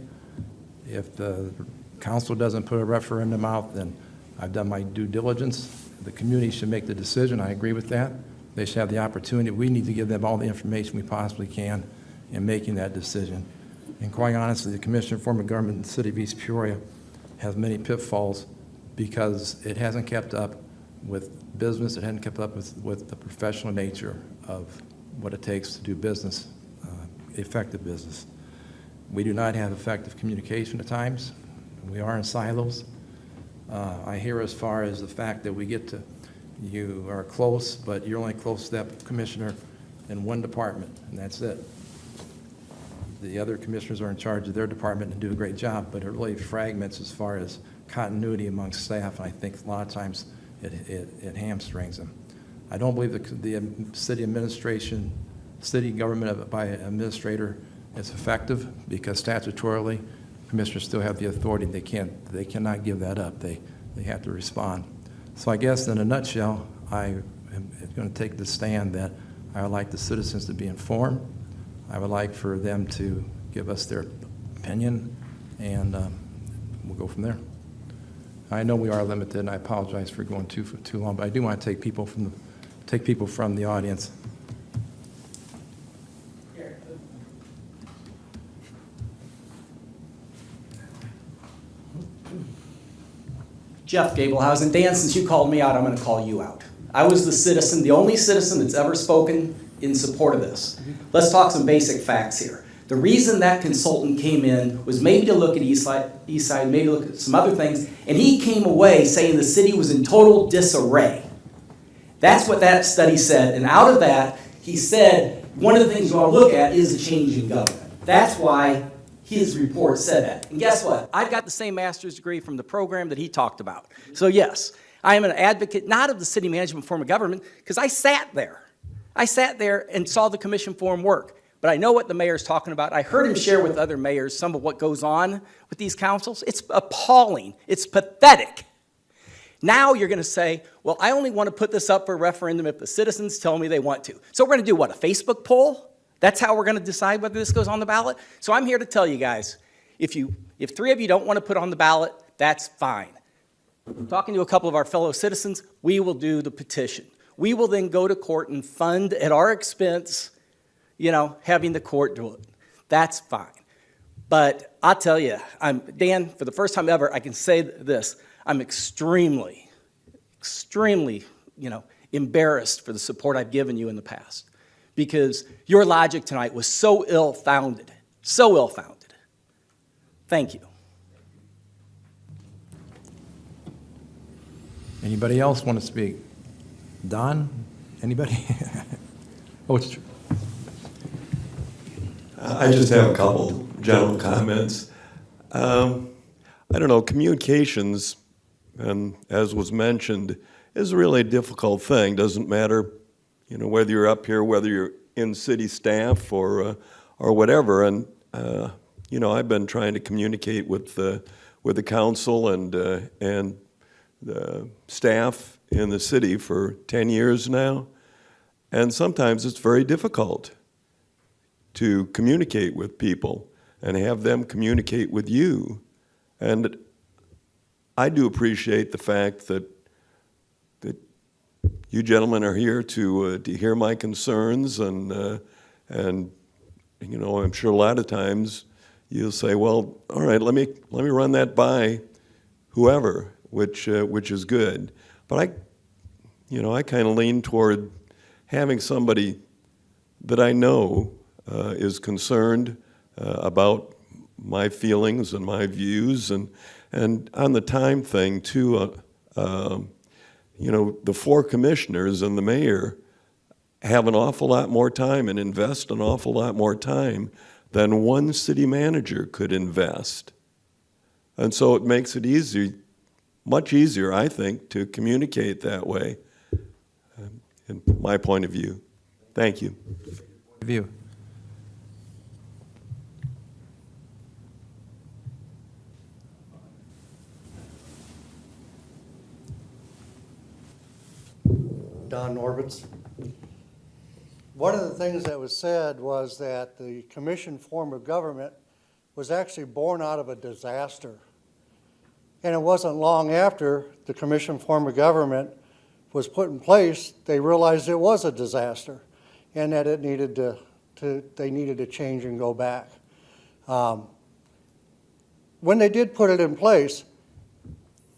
If the council doesn't put a referendum out, then I've done my due diligence. The community should make the decision. I agree with that. They should have the opportunity. We need to give them all the information we possibly can in making that decision. And quite honestly, the commissioner form of government in the city of East Peoria has many pitfalls because it hasn't kept up with business. It hasn't kept up with the professional nature of what it takes to do business, effective business. We do not have effective communication at times. We are in silos. I hear as far as the fact that you are close, but you're only close to that commissioner in one department, and that's it. The other commissioners are in charge of their department and do a great job, but it really fragments as far as continuity among staff, and I think a lot of times it hamstrings them. I don't believe the city administration, city government by an administrator is effective because statutorily, commissioners still have the authority. They cannot give that up. They have to respond. So I guess in a nutshell, I am going to take the stand that I would like the citizens to be informed. I would like for them to give us their opinion, and we'll go from there. I know we are limited, and I apologize for going too long, but I do want to take people from the audience. Jeff Gablehausen. Dan, since you called me out, I'm going to call you out. I was the citizen, the only citizen that's ever spoken in support of this. Let's talk some basic facts here. The reason that consultant came in was maybe to look at East Side, maybe look at some other things, and he came away saying the city was in total disarray. That's what that study said, and out of that, he said, one of the things you want to look at is the change in government. That's why his report said that. And guess what? I've got the same master's degree from the program that he talked about. So yes, I am an advocate, not of the city management form of government, because I sat there. I sat there and saw the commission form work, but I know what the mayor's talking about. I heard him share with other mayors some of what goes on with these councils. It's appalling. It's pathetic. Now you're going to say, well, I only want to put this up for referendum if the citizens tell me they want to. So we're going to do what, a Facebook poll? That's how we're going to decide whether this goes on the ballot? So I'm here to tell you guys, if 3 of you don't want to put it on the ballot, that's fine. Talking to a couple of our fellow citizens, we will do the petition. We will then go to court and fund at our expense, having the court do it. That's fine. But I'll tell you, Dan, for the first time ever, I can say this. I'm extremely, embarrassed for the support I've given you in the past, because your logic tonight was so ill-founded, so ill-founded. Thank you. Anybody else want to speak? Don? Anybody? Oh, it's true. I just have a couple general comments. I don't know, communications, and as was mentioned, is really a difficult thing. Doesn't matter, whether you're up here, whether you're in city staff or whatever. And I've been trying to communicate with the council and the staff in the city for 10 years now, and sometimes it's very difficult to communicate with people and have them communicate with you. And I do appreciate the fact that you gentlemen are here to hear my concerns, and I'm sure a lot of times you'll say, well, all right, let me run that by whoever, which is good. But I kind of lean toward having somebody that I know is concerned about my feelings and my views, and on the time thing too. The 4 commissioners and the mayor have an awful lot more time and invest an awful lot more time than one city manager could invest, and so it makes it much easier, I think, to communicate that way. In my point of view. Thank you. View. Don Norbitz. One of the things that was said was that the commission form of government was actually born out of a disaster. And it wasn't long after the commission form of government was put in place, they realized it was a disaster and that it needed they needed to change and go back. When they did put it in place,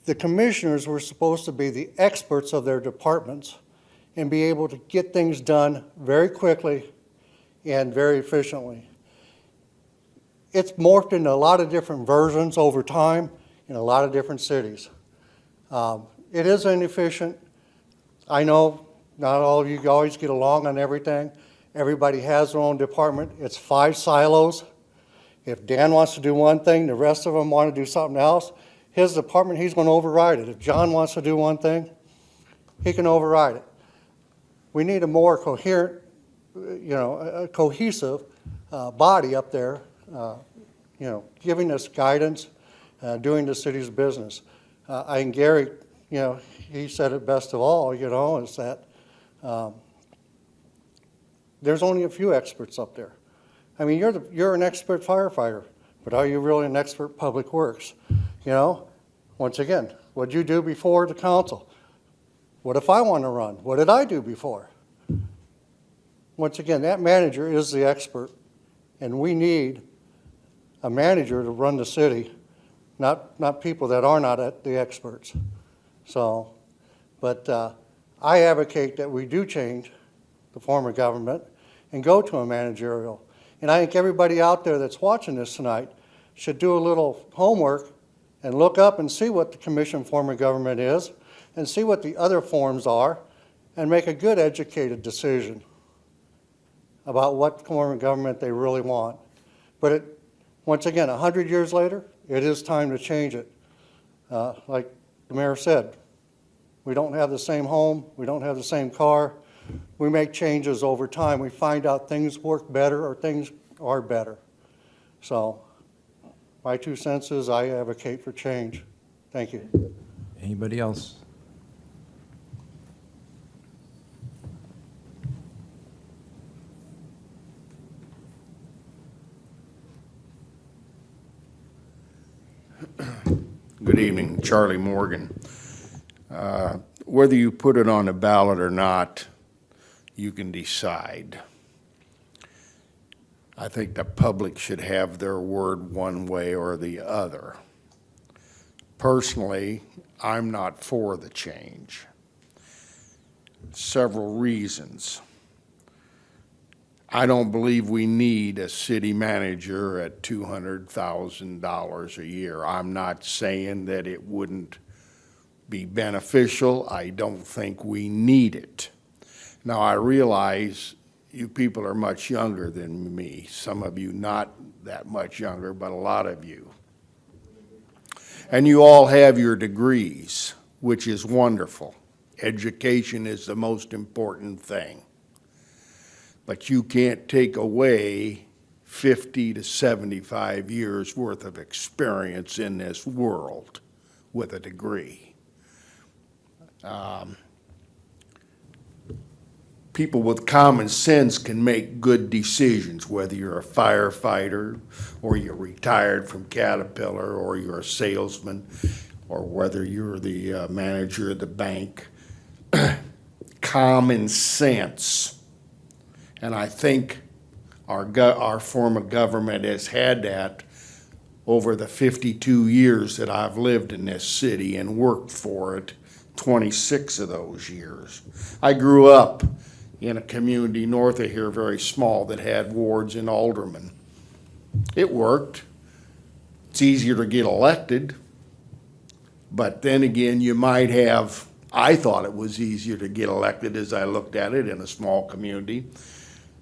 the commissioners were supposed to be the experts of their departments and be able to get things done very quickly and very efficiently. It's morphed into a lot of different versions over time in a lot of different cities. It is inefficient. I know not all of you always get along on everything. Everybody has their own department. It's 5 silos. If Dan wants to do one thing, the rest of them want to do something else. His department, he's going to override it. If John wants to do one thing, he can override it. We need a more coherent, a cohesive body up there, giving us guidance, doing the city's business. And Gary, he said it best of all, is that there's only a few experts up there. I mean, you're an expert firefighter, but are you really an expert public works? Once again, what'd you do before the council? What if I want to run? What did I do before? Once again, that manager is the expert, and we need a manager to run the city, not people that are not the experts. So, but I advocate that we do change the form of government and go to a managerial. And I think everybody out there that's watching this tonight should do a little homework and look up and see what the commission form of government is and see what the other forms are and make a good educated decision about what form of government they really want. But once again, 100 years later, it is time to change it. Like the mayor said, we don't have the same home, we don't have the same car, we make changes over time. We find out things work better or things are better. So my 2 cents is I advocate for change. Thank you. Anybody else? Good evening, Charlie Morgan. Whether you put it on the ballot or not, you can decide. I think the public should have their word one way or the other. Personally, I'm not for the change. Several reasons. I don't believe we need a city manager at $200,000 a year. I'm not saying that it wouldn't be beneficial. I don't think we need it. Now, I realize you people are much younger than me. Some of you not that much younger, but a lot of you. And you all have your degrees, which is wonderful. Education is the most important thing. But you can't take away 50 to 75 years worth of experience in this world with a degree. People with common sense can make good decisions, whether you're a firefighter or you're retired from Caterpillar or you're a salesman or whether you're the manager of the bank. Common sense. And I think our form of government has had that over the 52 years that I've lived in this city and worked for it, 26 of those years. I grew up in a community north of here, very small, that had wards and aldermen. It worked. It's easier to get elected. But then again, you might have, I thought it was easier to get elected as I looked at it in a small community.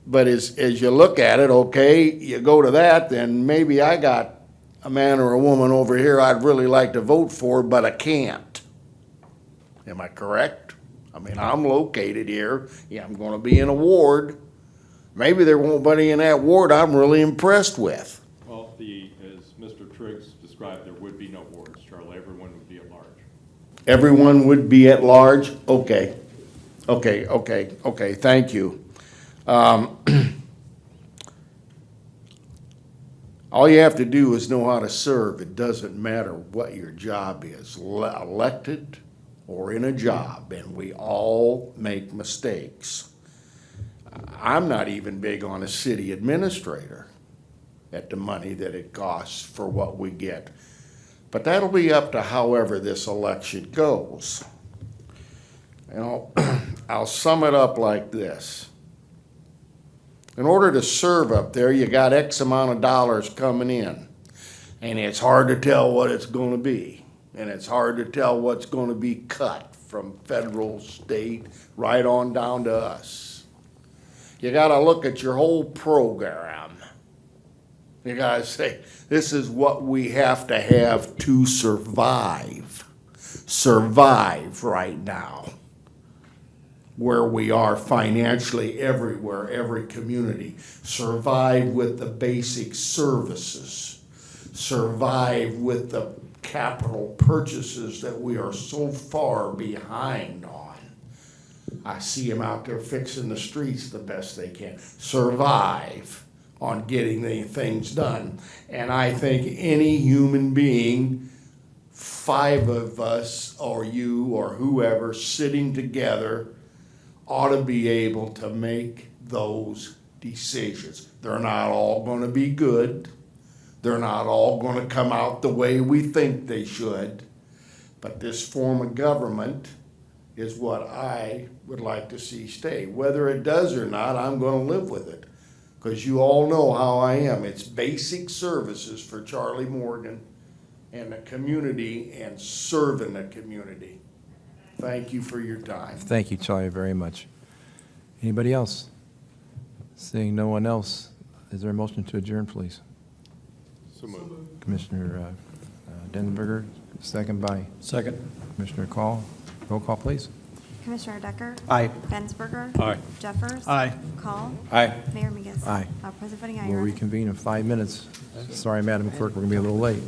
But as you look at it, okay, you go to that, then maybe I got a man or a woman over here I'd really like to vote for, but I can't. Am I correct? I mean, I'm located here. Yeah, I'm going to be in a ward. Maybe there won't be in that ward I'm really impressed with. Well, as Mr. Triggs described, there would be no wards, Charlie. Everyone would be at large. Everyone would be at large? Okay. Thank you. All you have to do is know how to serve. It doesn't matter what your job is, elected or in a job, and we all make mistakes. I'm not even big on a city administrator at the money that it costs for what we get. But that'll be up to however this election goes. You know, I'll sum it up like this. In order to serve up there, you got X amount of dollars coming in. And it's hard to tell what it's going to be. And it's hard to tell what's going to be cut from federal, state, right on down to us. You got to look at your whole program. You got to say, this is what we have to survive. Survive right now. Where we are financially everywhere, every community. Survive with the basic services. Survive with the capital purchases that we are so far behind on. I see them out there fixing the streets the best they can. Survive on getting the things done. And I think any human being, 5 of us or you or whoever sitting together, ought to be able to make those decisions. They're not all going to be good. They're not all going to come out the way we think they should. But this form of government is what I would like to see stay. Whether it does or not, I'm going to live with it. Because you all know how I am. It's basic services for Charlie Morgan and the community and serving the community. Thank you for your time. Thank you, Charlie, very much. Anybody else? Seeing no one else, is there a motion to adjourn, please? So moved. Commissioner Denberger, second by Second. Commissioner Call. Roll call, please. Commissioner Decker? Aye. Bensberger? Aye. Jeffers? Aye. Call? Aye. Mayor Mingus? Aye. President voting aye, We'll Your Honor. reconvene in 5 minutes. Sorry, Madam Clerk, we're going to be a little late.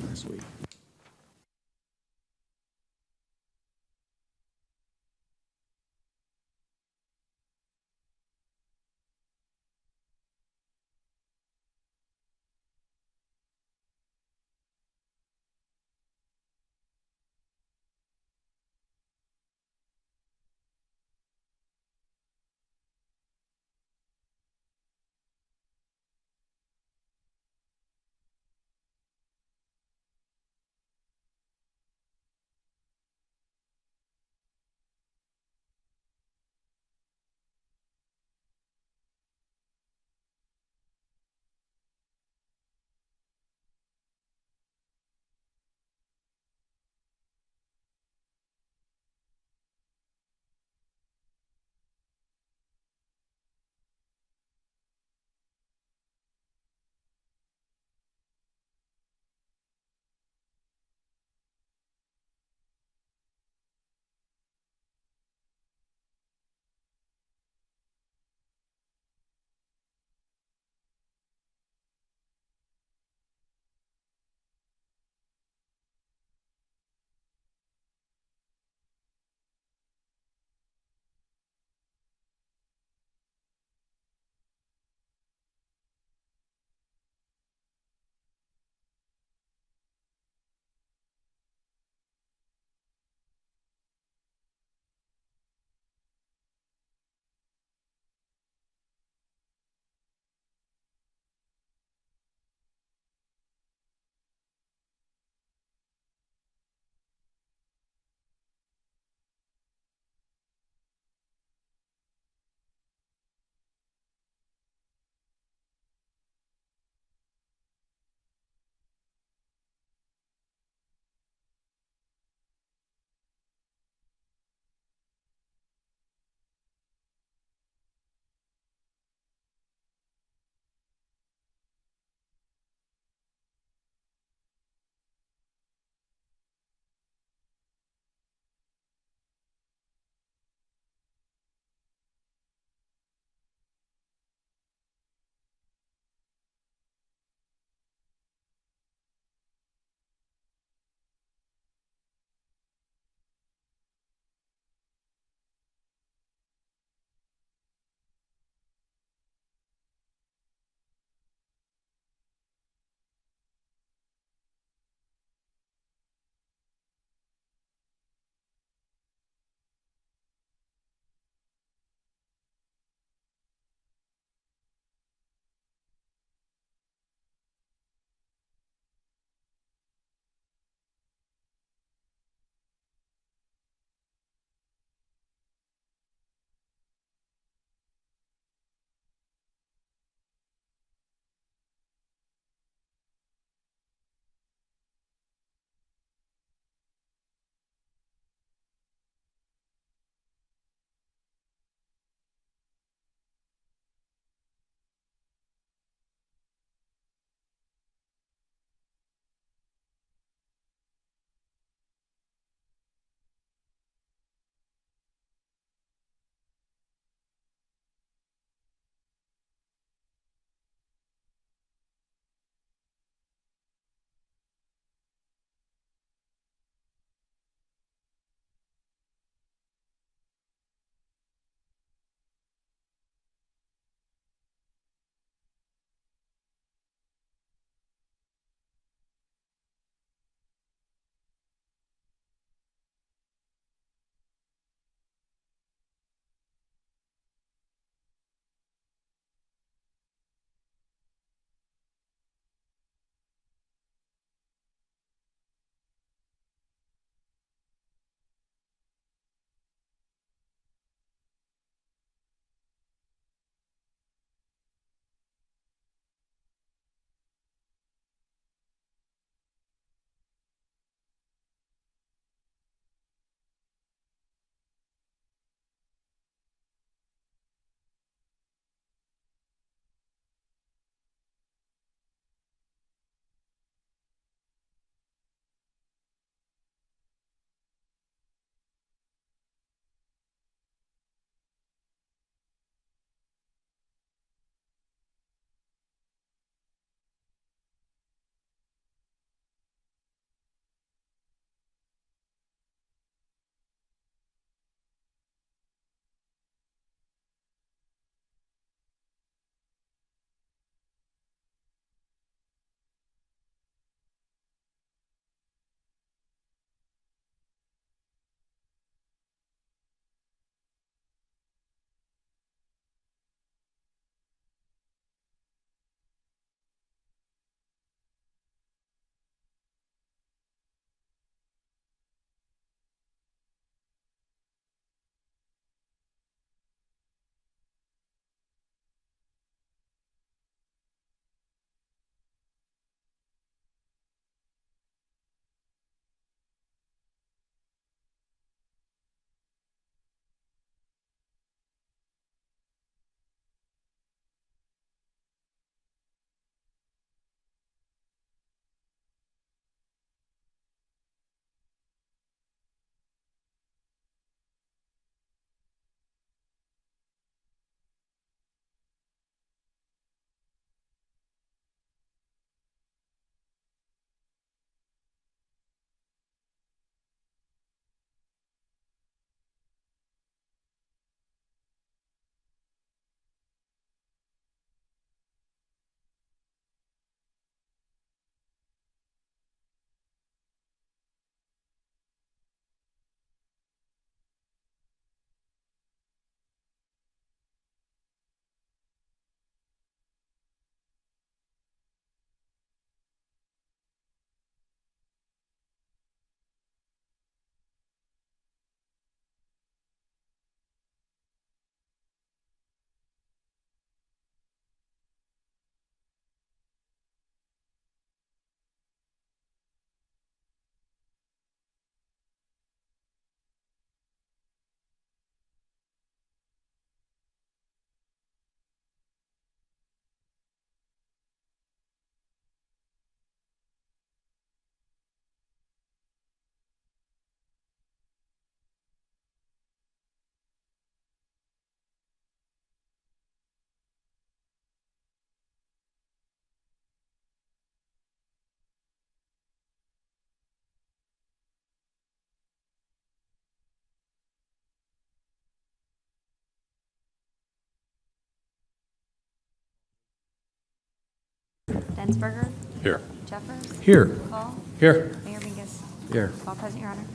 Ensberger, Here. Jeffers, Here. Call, Here. Mayor Mingus. Here. All present, Your Honor.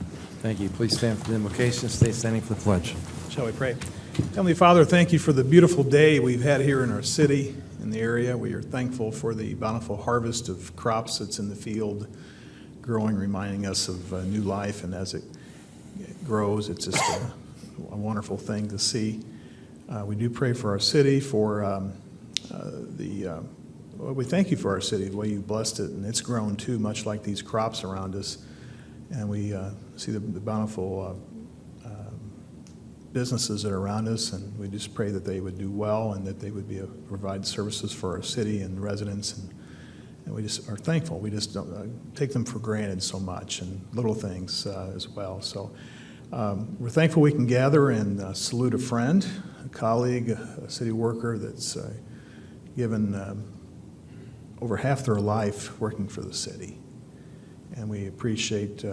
Thank you. Please stand for the invocation. Stay standing for the pledge. Shall we pray? Heavenly Father, thank you for the beautiful day we've had here in our city, in the area. We are thankful for the bountiful harvest of crops that's in the field growing, reminding us of new life. And as it grows, it's just a wonderful thing to see. We do pray for our city, for we thank you for our city, the way you've blessed it, and it's grown too, much like these crops around us. And we see the bountiful businesses that are around us, and we just pray that they would do well and that they would provide services for our city and residents. And we just are thankful. We just don't take them for granted so much, and little things as well. So we're thankful we can gather and salute a friend, a colleague, a city worker that's given over half their life working for the city. And we appreciate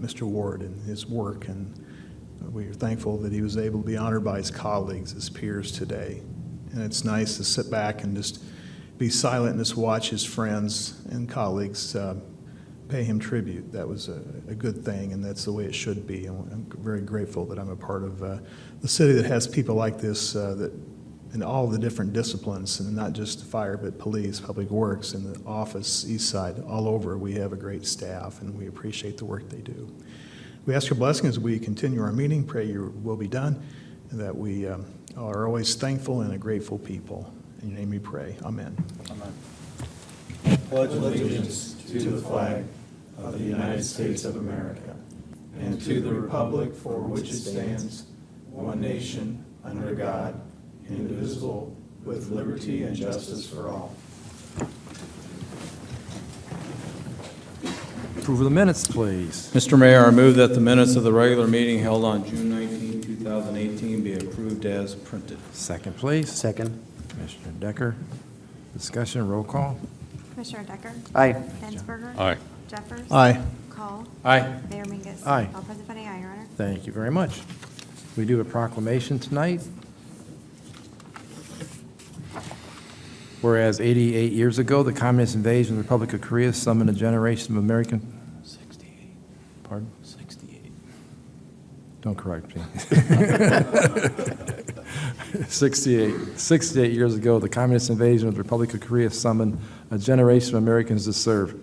Mr. Ward and his work, and we are thankful that he was able to be honored by his colleagues, his peers today. And it's nice to sit back and just be silent and just watch his friends and colleagues pay him tribute. That was a good thing, and that's the way it should be. And I'm very grateful that I'm a part of the city that has people like this that in all the different disciplines, and not just fire, but police, public works, and the office, east side, all over. We have a great staff, and we appreciate the work they do. We ask your blessing as we continue our meeting. Pray your will be done, and that we are always thankful and a grateful people. In your name we pray. Amen. Pledge allegiance to the flag of the United States of America and to the republic for which it stands, one nation, under God, indivisible, with liberty and justice for all. Approve of the minutes, please. Mr. Mayor, I move that the minutes of the regular meeting held on June 19, 2018 be approved as printed. Second, please. Second. Commissioner Decker. Discussion, roll call. Commissioner Decker? Aye. Ensberger? Aye. Jeffers? Aye. Call, Aye. Mayor Mingus. Aye. All present, voting aye, Your Honor. Thank you very much. We do a proclamation tonight. Whereas 88 years ago, the communist invasion of the Republic of Korea summoned a generation of American... 68. Pardon? 68. Don't correct me. 68 years ago, the communist invasion of the Republic of Korea summoned a generation of Americans to serve.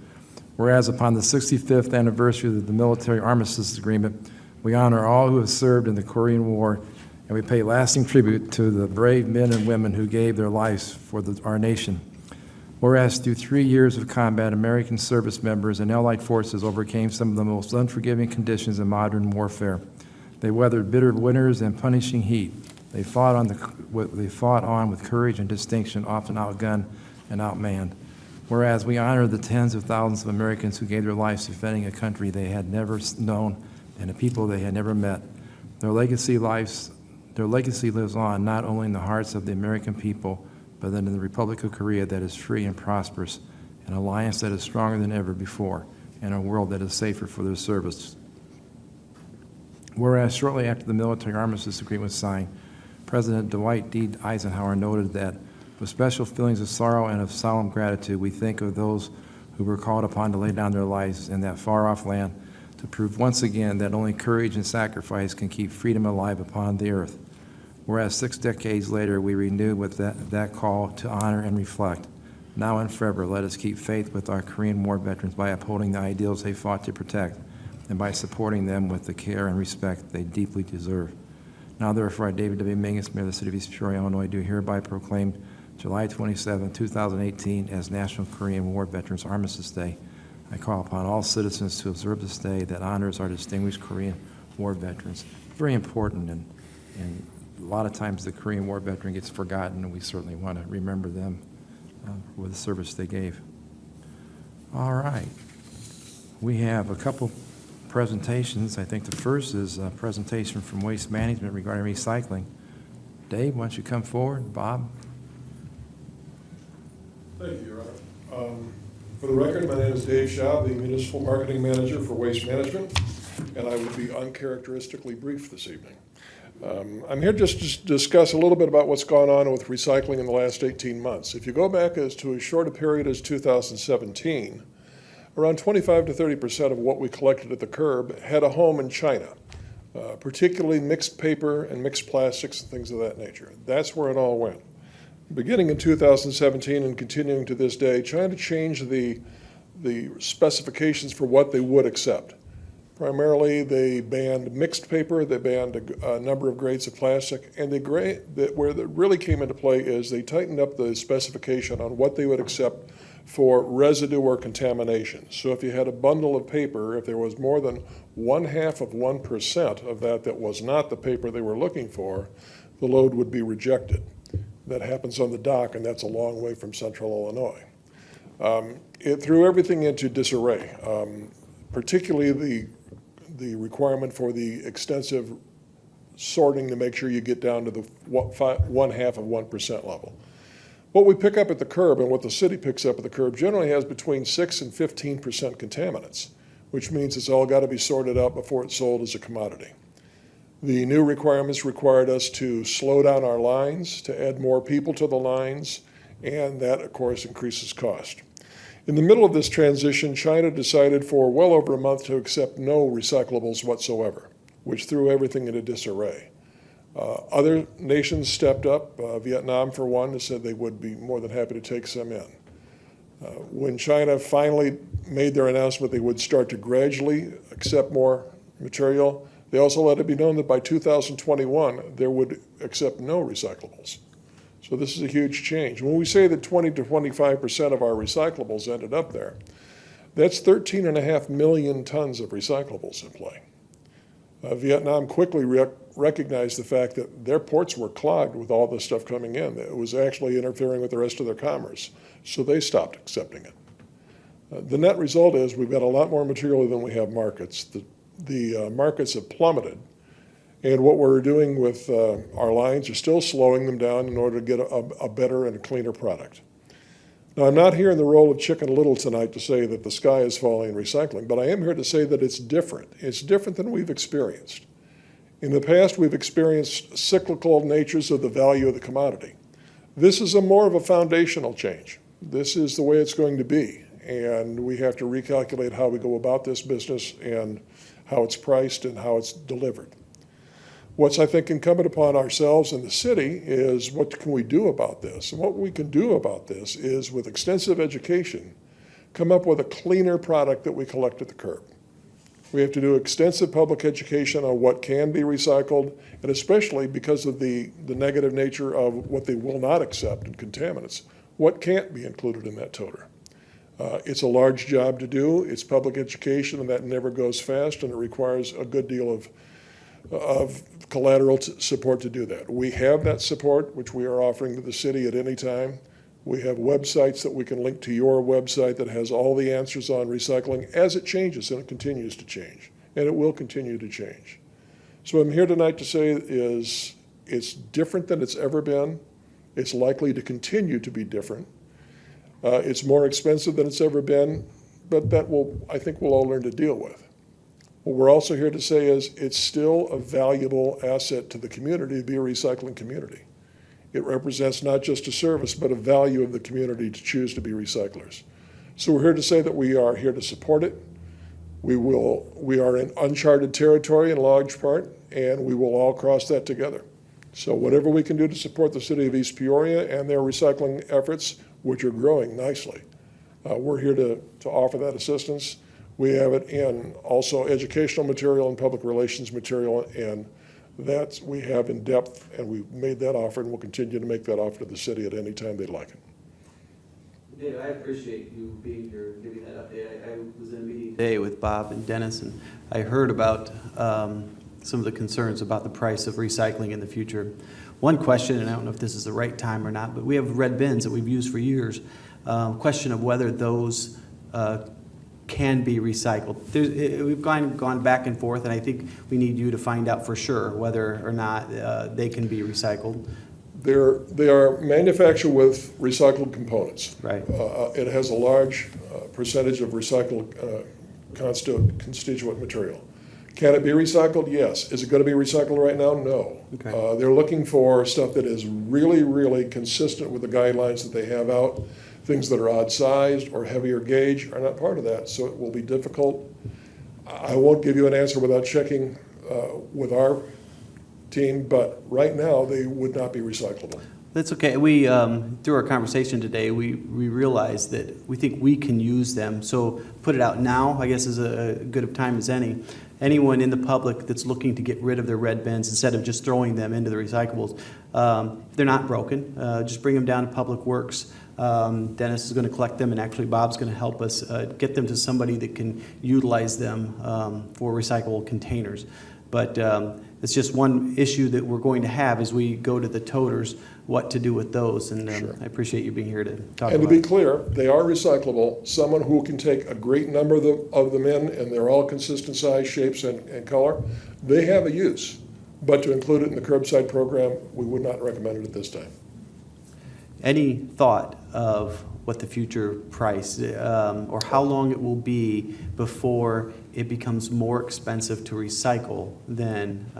Whereas upon the 65th anniversary of the military armistice agreement, we honor all who have served in the Korean War, and we pay lasting tribute to the brave men and women who gave their lives for our nation. Whereas through 3 years of combat, American service members and allied forces overcame some of the most unforgiving conditions in modern warfare. They weathered bitter winters and punishing heat. They fought on with courage and distinction, often outgunned and outmanned. Whereas we honor the tens of thousands of Americans who gave their lives defending a country they had never known and a people they had never met. Their legacy lives on not only in the hearts of the American people, but in the Republic of Korea that is free and prosperous, an alliance that is stronger than ever before, and a world that is safer for their service. Whereas shortly after the military armistice agreement was signed, President Dwight D. Eisenhower noted that with special feelings of sorrow and of solemn gratitude, we think of those who were called upon to lay down their lives in that far-off land to prove once again that only courage and sacrifice can keep freedom alive upon the earth. Whereas 6 decades later, we renew with that call to honor and reflect. Now and forever, let us keep faith with our Korean War veterans by upholding the ideals they fought to protect and by supporting them with the care and respect they deeply deserve. Now therefore, I, David W. Mingus, Mayor of the City of East Peoria, Illinois, do hereby proclaim July 27, 2018 as National Korean War Veterans Armistice Day. I call upon all citizens to observe this day that honors our distinguished Korean War veterans. Very important, and a lot of times the Korean War veteran gets forgotten, and we certainly want to remember them for the service they gave. All right. We have a couple presentations. I think the first is a presentation from Waste Management regarding recycling. Dave, why don't you come forward? Bob? Thank you, Your Honor. For the record, my name is Dave Schaub, the Municipal Marketing Manager for Waste Management, and I will be uncharacteristically brief this evening. I'm here just to discuss a little bit about what's gone on with recycling in the last 18 months. If you go back as to as short a period as 2017, around 25 to 30% of what we collected at the curb had a home in China, particularly mixed paper and mixed plastics and things of that nature. That's where it all went. Beginning in 2017 and continuing to this day, China changed the specifications for what they would accept. Primarily, they banned mixed paper, they banned a number of grades of plastic, and where that really came into play is they tightened up the specification on what they would accept for residue or contamination. So if you had a bundle of paper, if there was more than 0.5% of that was not the paper they were looking for, the load would be rejected. That happens on the dock, and that's a long way from central Illinois. It threw everything into disarray, particularly the requirement for the extensive sorting to make sure you get down to the 0.5% level. What we pick up at the curb and what the city picks up at the curb generally has between 6 and 15% contaminants, which means it's all got to be sorted out before it's sold as a commodity. The new requirements required us to slow down our lines, to add more people to the lines, and that, of course, increases cost. In the middle of this transition, China decided for well over a month to accept no recyclables whatsoever, which threw everything into disarray. Other nations stepped up, Vietnam for one, and said they would be more than happy to take some in. When China finally made their announcement they would start to gradually accept more material, they also let it be known that by 2021 they would accept no recyclables. So this is a huge change. When we say that 20 to 25% of our recyclables ended up there, that's 13.5 million tons of recyclables in play. Vietnam quickly recognized the fact that their ports were clogged with all this stuff coming in. It was actually interfering with the rest of their commerce, so they stopped accepting it. The net result is we've got a lot more material than we have markets. The markets have plummeted. And what we're doing with our lines are still slowing them down in order to get a better and a cleaner product. Now, I'm not here in the role of Chicken Little tonight to say that the sky is falling in recycling, but I am here to say that it's different. It's different than we've experienced. In the past, we've experienced cyclical natures of the value of the commodity. This is more of a foundational change. This is the way it's going to be, and we have to recalculate how we go about this business and how it's priced and how it's delivered. What's, I think, incumbent upon ourselves and the city is what can we do about this? And what we can do about this is, with extensive education, come up with a cleaner product that we collect at the curb. We have to do extensive public education on what can be recycled, and especially because of the negative nature of what they will not accept in contaminants, what can't be included in that toter. It's a large job to do. It's public education, and that never goes fast, and it requires a good deal of collateral support to do that. We have that support, which we are offering to the city at any time. We have websites that we can link to your website that has all the answers on recycling as it changes, and it continues to change, and it will continue to change. So what I'm here tonight to say is it's different than it's ever been. It's likely to continue to be different. It's more expensive than it's ever been, but that I think we'll all learn to deal with. What we're also here to say is it's still a valuable asset to the community to be a recycling community. It represents not just a service, but a value of the community to choose to be recyclers. So we're here to say that we are here to support it. We are in uncharted territory in large part, and we will all cross that together. So whatever we can do to support the city of East Peoria and their recycling efforts, which are growing nicely, we're here to offer that assistance. We have it in also educational material and public relations material, and that we have in depth, and we've made that offer, and we'll continue to make that offer to the city at any time they'd like it. Dave, I appreciate you being here and giving that update. I was in a meeting today with Bob and Dennis, and I heard about some of the concerns about the price of recycling in the future. One question, and I don't know if this is the right time or not, but we have red bins that we've used for years. Question of whether those can be recycled. We've gone back and forth, and I think we need you to find out for sure whether or not they can be recycled. They are manufactured with recycled components. Right. It has a large percentage of recycled constituent material. Can it be recycled? Yes. Is it going to be recycled right now? No. Okay. They're looking for stuff that is really, really consistent with the guidelines that they have out. Things that are odd-sized or heavier gauge are not part of that, so it will be difficult. I won't give you an answer without checking with our team, but right now, they would not be recyclable. That's okay. We, through our conversation today, we realized that we think we can use them. So put it out now, I guess, is a good of time as any. Anyone in the public that's looking to get rid of their red bins instead of just throwing them into the recyclables, they're not broken. Just bring them down to Public Works. Dennis is going to collect them, and actually Bob's going to help us get them to somebody that can utilize them for recyclable containers. But it's just one issue that we're going to have as we go to the toters, what to do with those. And Sure. I appreciate you being here to talk And to about be it. clear, they are recyclable. Someone who can take a great number of them in, and they're all consistent size, shapes, and color, they have a use. But to include it in the curbside program, we would not recommend it at this time. Any thought of what the future price or how long it will be before it becomes more expensive to recycle than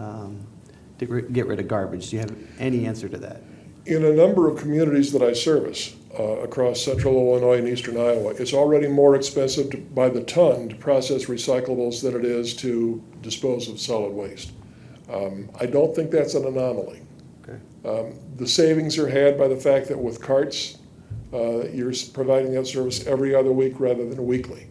to get rid of garbage? Do you have any answer to that? In a number of communities that I service across central Illinois and eastern Iowa, it's already more expensive by the ton to process recyclables than it is to dispose of solid waste. I don't think that's an anomaly. Okay. The savings are had by the fact that with carts, you're providing that service every other week rather than weekly.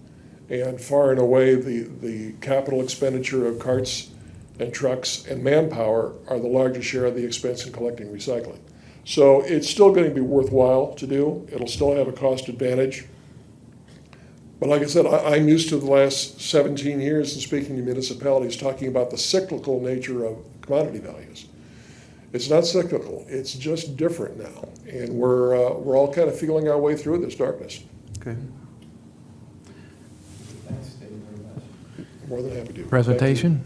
And far and away, the capital expenditure of carts and trucks and manpower are the largest share of the expense in collecting recycling. So it's still going to be worthwhile to do. It'll still have a cost advantage. But like I said, I'm used to the last 17 years in speaking to municipalities talking about the cyclical nature of commodity values. It's not cyclical, it's just different now. And we're all kind of feeling our way through this darkness. Okay. Thanks, David, very much. More than happy to. Presentation?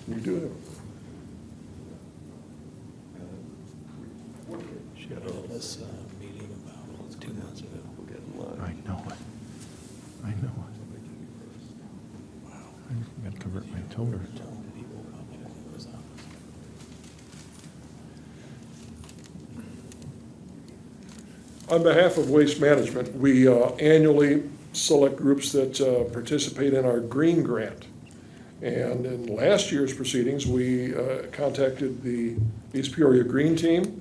We do have. This meeting about 2 months ago. I know it. I know it. I got to convert my toner. On behalf of Waste Management, we annually select groups that participate in our Green Grant. And in last year's proceedings, we contacted the East Peoria Green Team,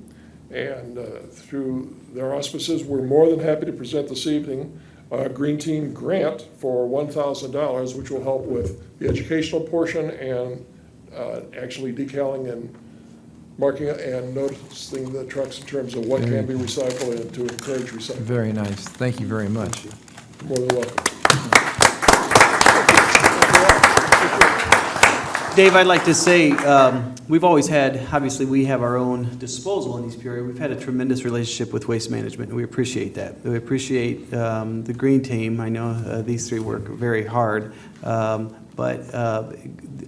and through their auspices, we're more than happy to present this evening a Green Team grant for $1,000, which will help with the educational portion and actually decaling and marking and noticing the trucks in terms of what can be recycled and to encourage recycling. Very nice. Thank you very much. More than welcome. Dave, I'd like to say, we've always had, obviously, we have our own disposal in East Peoria. We've had a tremendous relationship with Waste Management, and we appreciate that. We appreciate the Green Team. I know these three work very hard, but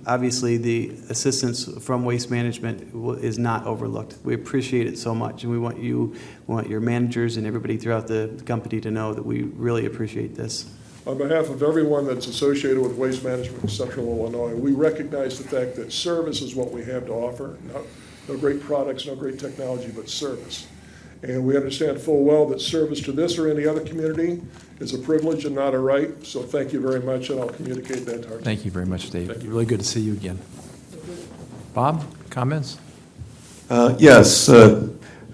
obviously, the assistance from Waste Management is not overlooked. We appreciate it so much, and we want your managers and everybody throughout the company to know that we really appreciate this. On behalf of everyone that's associated with Waste Management in Central Illinois, we recognize the fact that service is what we have to offer. No great products, no great technology, but service. And we understand full well that service to this or any other community is a privilege and not a right. So thank you very much, and I'll communicate that to our team. Thank you very much, Dave. Thank you. Really good to see you again. Bob, comments? Yes,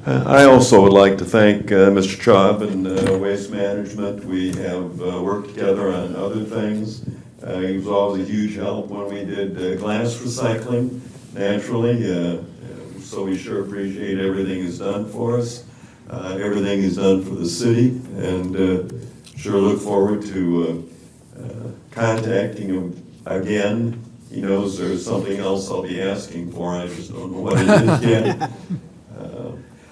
I also would like to thank Mr. Chaub and Waste Management. We have worked together on other things. He was always a huge help when we did glass recycling, naturally. So we sure appreciate everything he's done for us, everything he's done for the city, and sure look forward to contacting him again. He knows there's something else I'll be asking for, I just don't know what it is yet.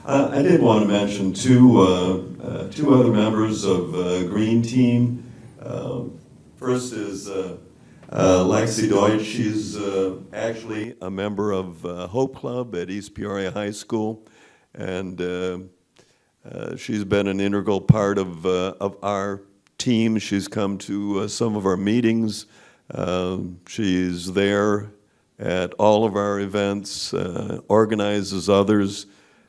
I did want to mention two other members of Green Team. First is Lexi Deutsch. She's actually a member of Hope Club at East Peoria High School, and she's been an integral part of our team. She's come to some of our meetings She's there at all of our events, organizes others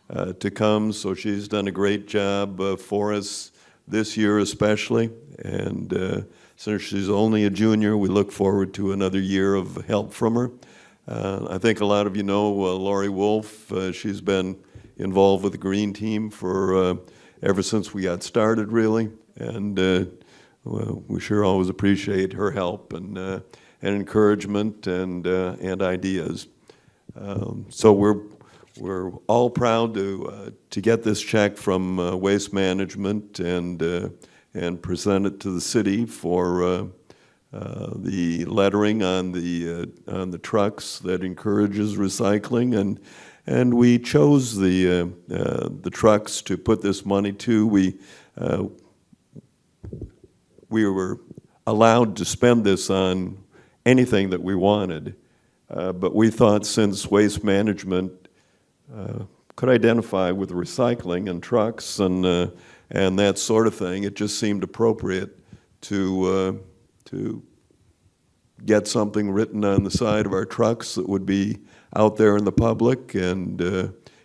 to come, so she's done a great job for us this year especially. And since she's only a junior, we look forward to another year of help from her. I think a lot of you know Lori Wolf. She's been involved with the Green Team for ever since we got started, really. And well, we sure always appreciate her help and encouragement and ideas. So we're all proud to get this check from Waste Management and present it to the city for the lettering on the trucks that encourages recycling, and we chose the trucks to put this money to. We were allowed to spend this on anything that we wanted, but we thought since Waste Management could identify with recycling and trucks and that sort of thing, it just seemed appropriate to get something written on the side of our trucks that would be out there in the public and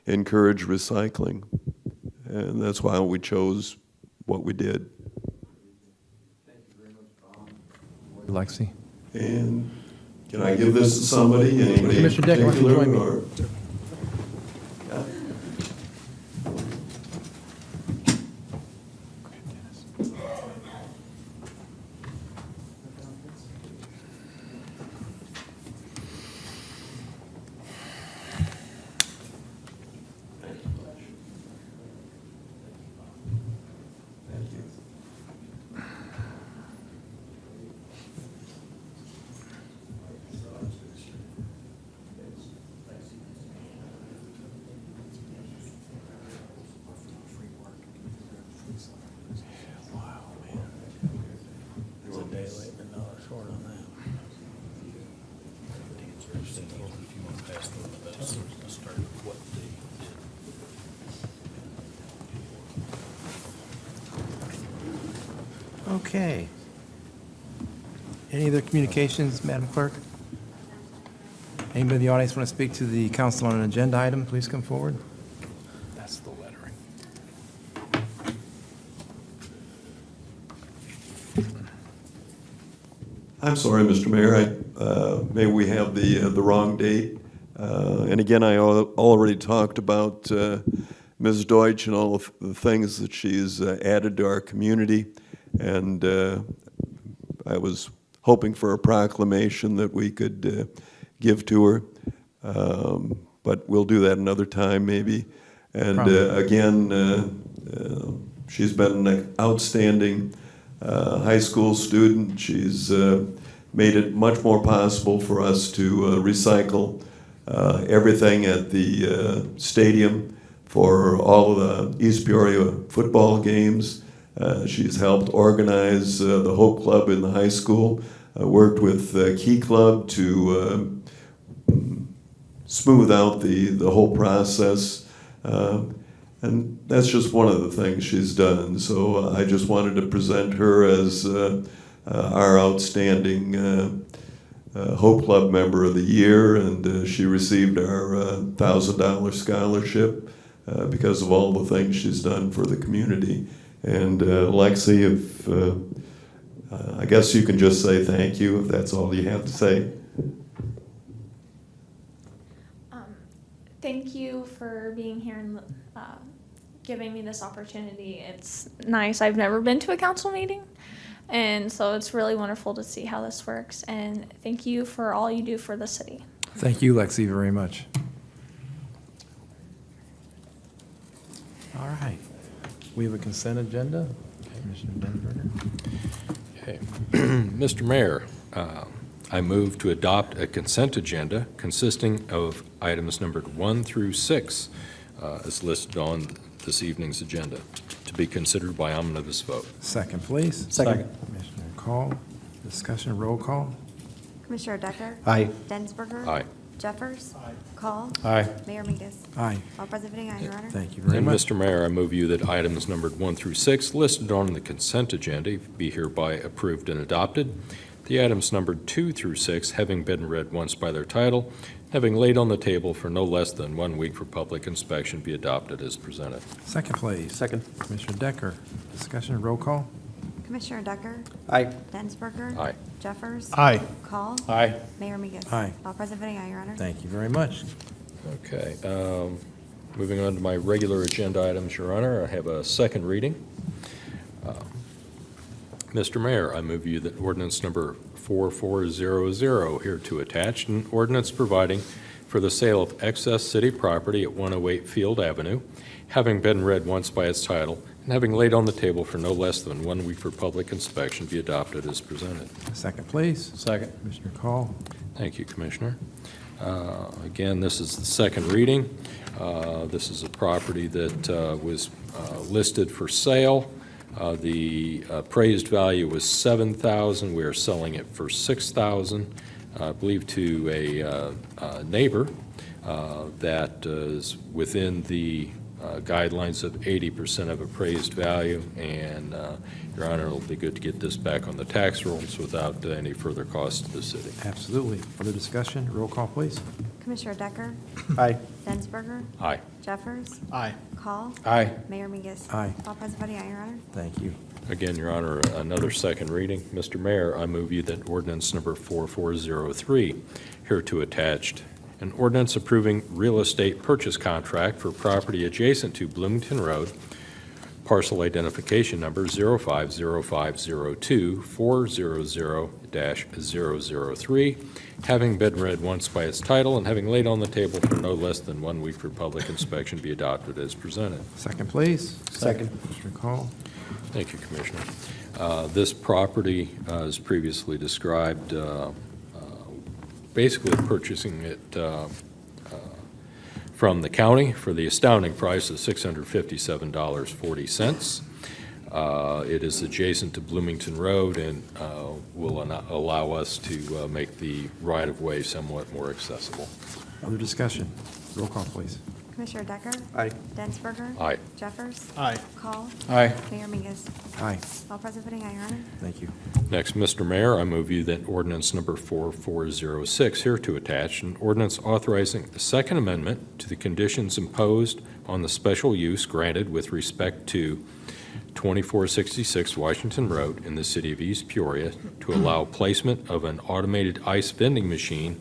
encourage recycling. And that's why we chose what we did. Lexi? And can I give this to somebody? Anybody in Commissioner Decker, why don't you join me? particular, or- Yeah. It's a day late and another short on that. Okay. Any other communications, Madam Clerk? Anybody in the audience want to speak to the council on an agenda item, please come forward. That's the lettering. I'm sorry, Mr. Mayor, maybe we have the wrong date. And again, I already talked about Ms. Deutsch and all of the things that she's added to our community. And I was hoping for a proclamation that we could give to her. But we'll do that another time, maybe. And again, she's been an outstanding high school student. She's made it much more possible for us to recycle everything at the stadium for all of the East Peoria football games. She's helped organize the Hope Club in the high school, worked with Key Club to smooth out the whole process. And that's just one of the things she's done. So I just wanted to present her as our outstanding Hope Club Member of the Year, and she received our $1,000 scholarship because of all the things she's done for the community. And Lexi, if I guess you can just say thank you if that's all you have to say. Thank you for being here and giving me this opportunity. It's nice. I've never been to a council meeting, and so it's really wonderful to see how this works. And thank you for all you do for the city. Thank you, Lexi, very much. All right. We have a consent agenda. Commissioner Denberger. Okay. Mr. Mayor, I move to adopt a consent agenda consisting of items numbered 1 through 6 as listed on this evening's agenda to be considered by omnibus vote. Second, please. Second. Commissioner Call. Discussion, roll call. Commissioner Decker? Aye. Densberger? Aye. Jeffers? Call? Aye. Mayor Mingus? Aye. All present voting aye, Your Honor. Thank you very And much. Mr. Mayor, I move you that items numbered 1 through 6 listed on the consent agenda be hereby approved and adopted. The items numbered 2 through 6, having been read once by their title, having laid on the table for no less than 1 week for public inspection, be adopted as presented. Second, please. Second. Commissioner Decker. Discussion, roll call. Commissioner Decker? Aye. Densberger? Aye. Jeffers? Aye. Call? Aye. Mayor Migas? Aye. All present voting aye, Your Honor. Thank you very much. Okay, moving on to my regular agenda items, Your Honor, I have a second reading. Mr. Mayor, I move you that ordinance number 4400 here to attach, an ordinance providing for the sale of excess city property at 108 Field Avenue, having been read once by its title, and having laid on the table for no less than 1 week for public inspection, be adopted as presented. Second, please. Second. Commissioner Call. Thank you, Commissioner. Again, this is the second reading. This is a property that was listed for sale. The appraised value was $7,000. We are selling it for $6,000, I believe, to a neighbor that is within the guidelines of 80% of appraised value. And, Your Honor, it'll be good to get this back on the tax rolls without any further cost to the city. Absolutely. Further discussion, roll call, please. Commissioner Decker? Aye. Densberger? Aye. Jeffers? Aye. Call? Aye. Mayor Migas? Aye. All present voting aye, Your Honor. Thank you. Again, Your Honor, another second reading. Mr. Mayor, I move you that ordinance number 4403, hereto attached, an ordinance approving real estate purchase contract for property adjacent to Bloomington Road, parcel identification number 050502-400-003, having been read once by its title and having laid on the table for no less than 1 week for public inspection, be adopted as presented. Second, please. Second. Commissioner Call. Thank you, Commissioner. This property, as previously described, basically purchasing it from the county for the astounding price of $657.40. It is adjacent to Bloomington Road and will allow us to make the right-of-way somewhat more accessible. Other discussion, roll call, please. Commissioner Decker? Aye. Densberger? Aye. Jeffers? Aye. Call? Aye. Mayor Migas? Aye. All present voting aye, Your Honor. Thank you. Next, Mr. Mayor, I move you that ordinance number 4406 here to attach, an ordinance authorizing the Second Amendment to the conditions imposed on the special use granted with respect to 2466 Washington Road in the city of East Peoria to allow placement of an automated ice vending machine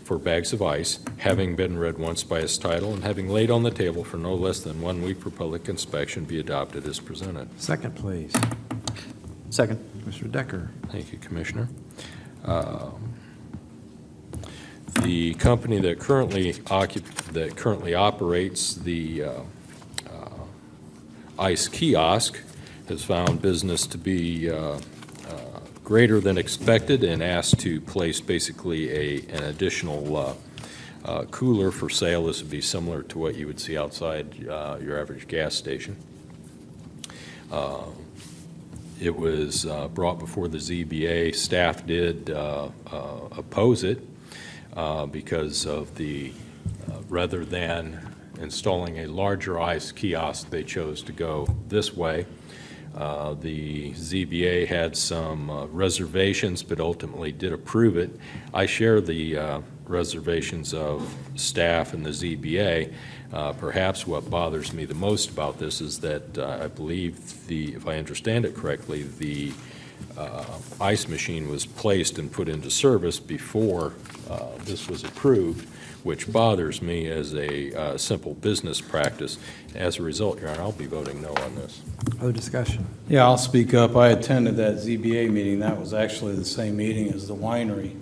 for bags of ice, having been read once by its title and having laid on the table for no less than 1 week for public inspection, be adopted as presented. Second, please. Second. Commissioner Decker. Thank you, Commissioner. The company that currently operates the ICE kiosk has found business to be greater than expected and asked to place basically an additional cooler for sale. This would be similar to what you would see outside your average gas station. It was brought before the ZBA. Staff did oppose it because of the, rather than installing a larger ICE kiosk, they chose to go this way. The ZBA had some reservations, but ultimately did approve it. I share the reservations of staff and the ZBA. Perhaps what bothers me the most about this is that I believe if I understand it correctly, the ice machine was placed and put into service before this was approved, which bothers me as a simple business practice. As a result, Your Honor, I'll be voting no on this. Other discussion? Yeah, I'll speak up. I attended that ZBA meeting. That was actually the same meeting as the winery.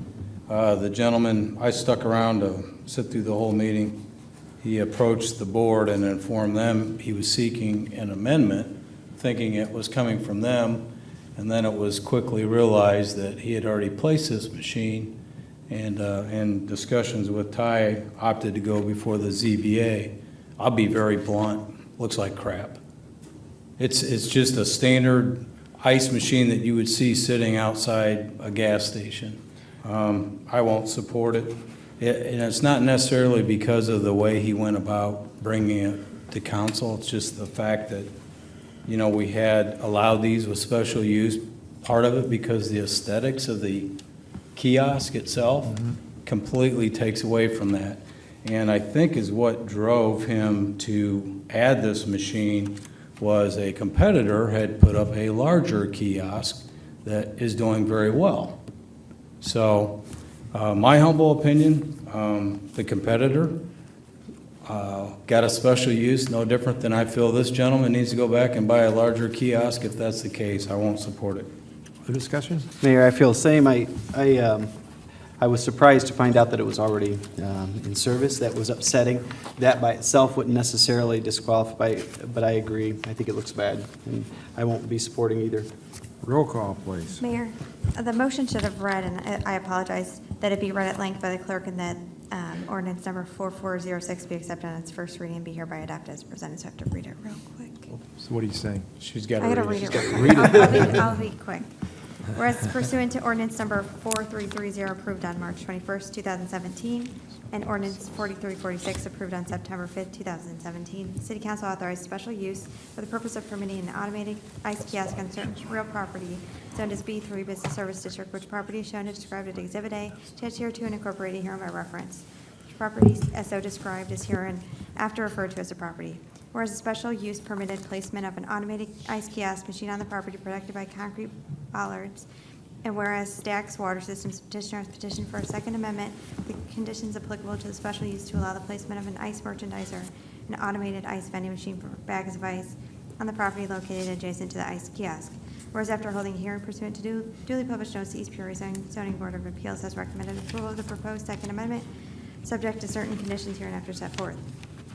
The gentleman, I stuck around to sit through the whole meeting. He approached the board and informed them he was seeking an amendment, thinking it was coming from them, and then it was quickly realized that he had already placed this machine, and in discussions with Ty, opted to go before the ZBA. I'll be very blunt, looks like crap. It's just a standard ice machine that you would see sitting outside a gas station. I won't support it. And it's not necessarily because of the way he went about bringing it to council. It's just the fact that, you know, we had allowed these with special use part of it because the aesthetics of the kiosk itself completely takes away from that. And I think is what drove him to add this machine was a competitor had put up a larger kiosk that is doing very well. So, my humble opinion, the competitor got a special use, no different than I feel this gentleman needs to go back and buy a larger kiosk. If that's the case, I won't support it. Other discussion? Mayor, I feel the same. I was surprised to find out that it was already in service. That was upsetting. That by itself wouldn't necessarily disqualify, but I agree. I think it looks bad, and I won't be supporting either. Roll call, please. Mayor, the motion should have read, and I apologize, that it be read at length by the clerk and that ordinance number 4406 be accepted on its first reading and be hereby adopted as presented. So I have to read it real quick. So what are you saying? She's got to I gotta read read it. it real quick. I'll be quick. Whereas pursuant to ordinance number 4330 approved on March 21st, 2017, and ordinance 4346 approved on September 5th, 2017, City Council authorized special use for the purpose of permitting an automated ice kiosk on certain real property zoned as B3 Business Service District, which property is shown and described at Exhibit A, attached here to and incorporated herein by reference. Property as so described is herein after referred to as a property. Whereas a special use permitted placement of an automated ice kiosk machine on the property protected by concrete bollards, and whereas Stack's Water Systems petitioner has petitioned for a second amendment, the conditions applicable to the special use to allow the placement of an ice merchandiser, an automated ice vending machine for bags of ice on the property located adjacent to the ice kiosk. Whereas after holding a hearing pursuant to duly published notice, the East Peoria Zoning Board of Appeals has recommended approval of the proposed second amendment, subject to certain conditions hereinafter set forth.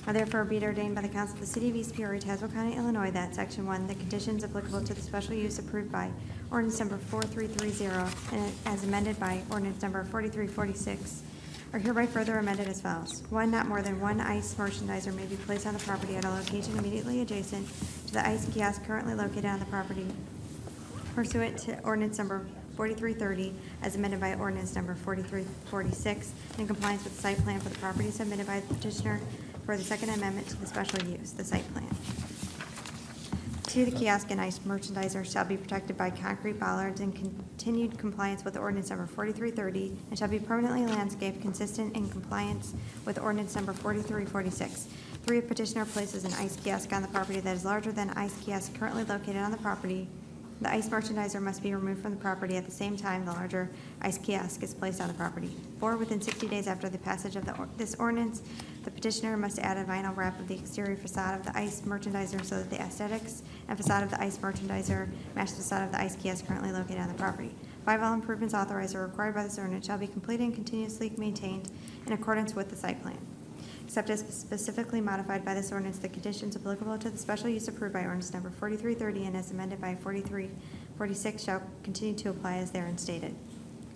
Now therefore be it ordained by the Council of the City of East Peoria, Tazewell County, Illinois, that Section 1, the conditions applicable to the special use approved by ordinance number 4330 and as amended by ordinance number 4346 are hereby further amended as follows. 1, not more than one ice merchandiser may be placed on the property at a location immediately adjacent to the ice kiosk currently located on the property pursuant to ordinance number 4330 as amended by ordinance number 4346 in compliance with the site plan for the property submitted by the petitioner for the second amendment to the special use, the site plan. 2, the kiosk and ice merchandiser shall be protected by concrete bollards in continued compliance with ordinance number 4330 and shall be permanently landscaped consistent in compliance with ordinance number 4346. 3, if petitioner places an ice kiosk on the property that is larger than ice kiosk currently located on the property, the ice merchandiser must be removed from the property at the same time the larger ice kiosk is placed on the property. 4, within 60 days after the passage of this ordinance, the petitioner must add a vinyl wrap of the exterior facade of the ice merchandiser so that the aesthetics and facade of the ice merchandiser match the facade of the ice kiosk currently located on the property. 5, all improvements authorized or required by this ordinance shall be completed and continuously maintained in accordance with the site plan. Except as specifically modified by this ordinance, the conditions applicable to the special use approved by ordinance number 4330 and as amended by 4346 shall continue to apply as therein stated.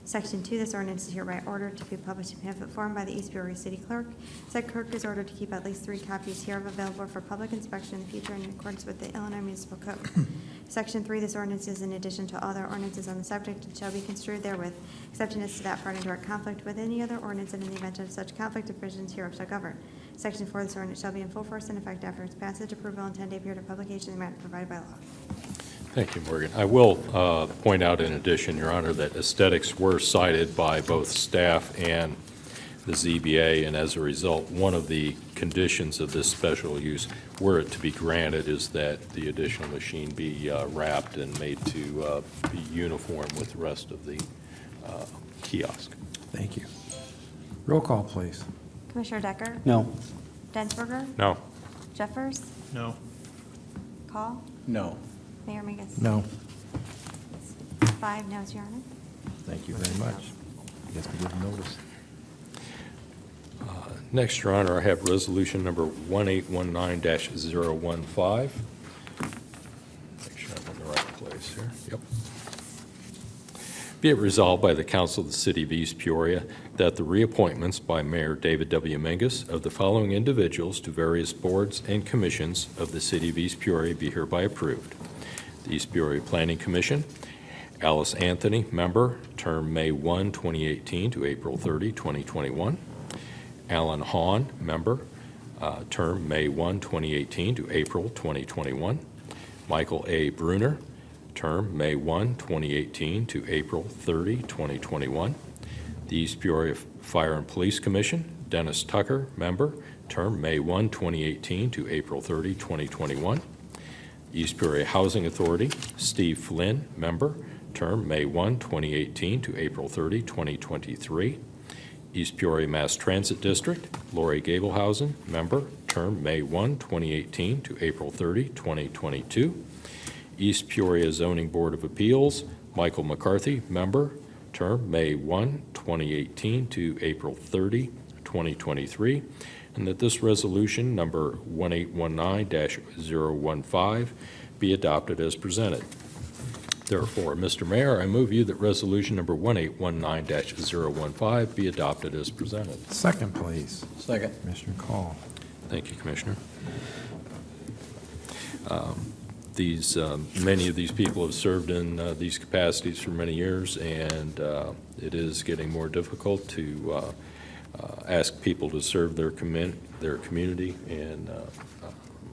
Section 2, this ordinance is hereby ordered to be published in pamphlet form by the East Peoria City Clerk. Said clerk is ordered to keep at least 3 copies hereof available for public inspection in the future in accordance with the Illinois Municipal Code. Section 3, this ordinance is in addition to other ordinances on the subject and shall be construed therewith, excepting as to that part in direct conflict with any other ordinance, and in the event of such conflict, the provisions hereof shall govern. Section 4, this ordinance shall be in full force and effect after its passage, approval, and 10-day period of publication in the manner provided by law. Thank you, Morgan. I will point out in addition, Your Honor, that aesthetics were cited by both staff and the ZBA, and as a result, one of the conditions of this special use, were it to be granted, is that the additional machine be wrapped and made to be uniform with the rest of the kiosk. Thank you. Roll call, please. Commissioner Decker? No. Densberger? No. Jeffers? No. Call? No. Mayor Mingus? No. 5 noes, Your Honor. Thank you very much. I guess we give notice. Next, Your Honor, I have resolution number 1819-015. Make sure I'm in the right place here. Yep. Be it resolved by the Council of the City of East Peoria that the reappointments by Mayor David W. Mingus of the following individuals to various boards and commissions of the City of East Peoria be hereby approved. The East Peoria Planning Commission, Alice Anthony, member, term May 1, 2018 to April 30, 2021. Alan Hahn, member, term May 1, 2018 to April 2021. Michael A. Bruner, term May 1, 2018 to April 30, 2021. The East Peoria Fire and Police Commission, Dennis Tucker, member, term May 1, 2018 to April 30, 2021. East Peoria Housing Authority, Steve Flynn, member, term May 1, 2018 to April 30, 2023. East Peoria Mass Transit District, Lori Gablehausen, member, term May 1, 2018 to April 30, 2022. East Peoria Zoning Board of Appeals, Michael McCarthy, member, term May 1, 2018 to April 30, 2023, and that this resolution number 1819-015 be adopted as presented. Therefore, Mr. Mayor, I move you that resolution number 1819-015 be adopted as presented. Second, please. Second. Commissioner Call. Thank you, Commissioner. Many of these people have served in these capacities for many years, and it is getting more difficult to ask people to serve their community, and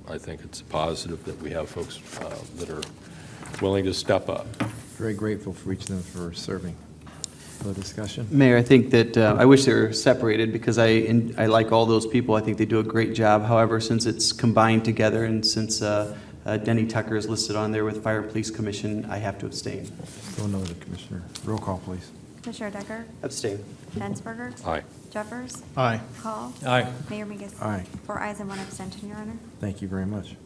I think it's a positive that we have folks that are willing to step up. Very grateful for each of them for serving. Other discussion? Mayor, I think that, I wish they were separated because I like all those people. I think they do a great job. However, since it's combined together and since Denny Tucker is listed on there with Fire and Police Commission, I have to abstain. Still another commissioner. Roll call, please. Commissioner Decker? Abstain. Densberger? Aye. Jeffers? Aye. Call? Aye. Mayor Migas? Aye. 4 ayes and 1 abstention, Your Honor. Thank you very much.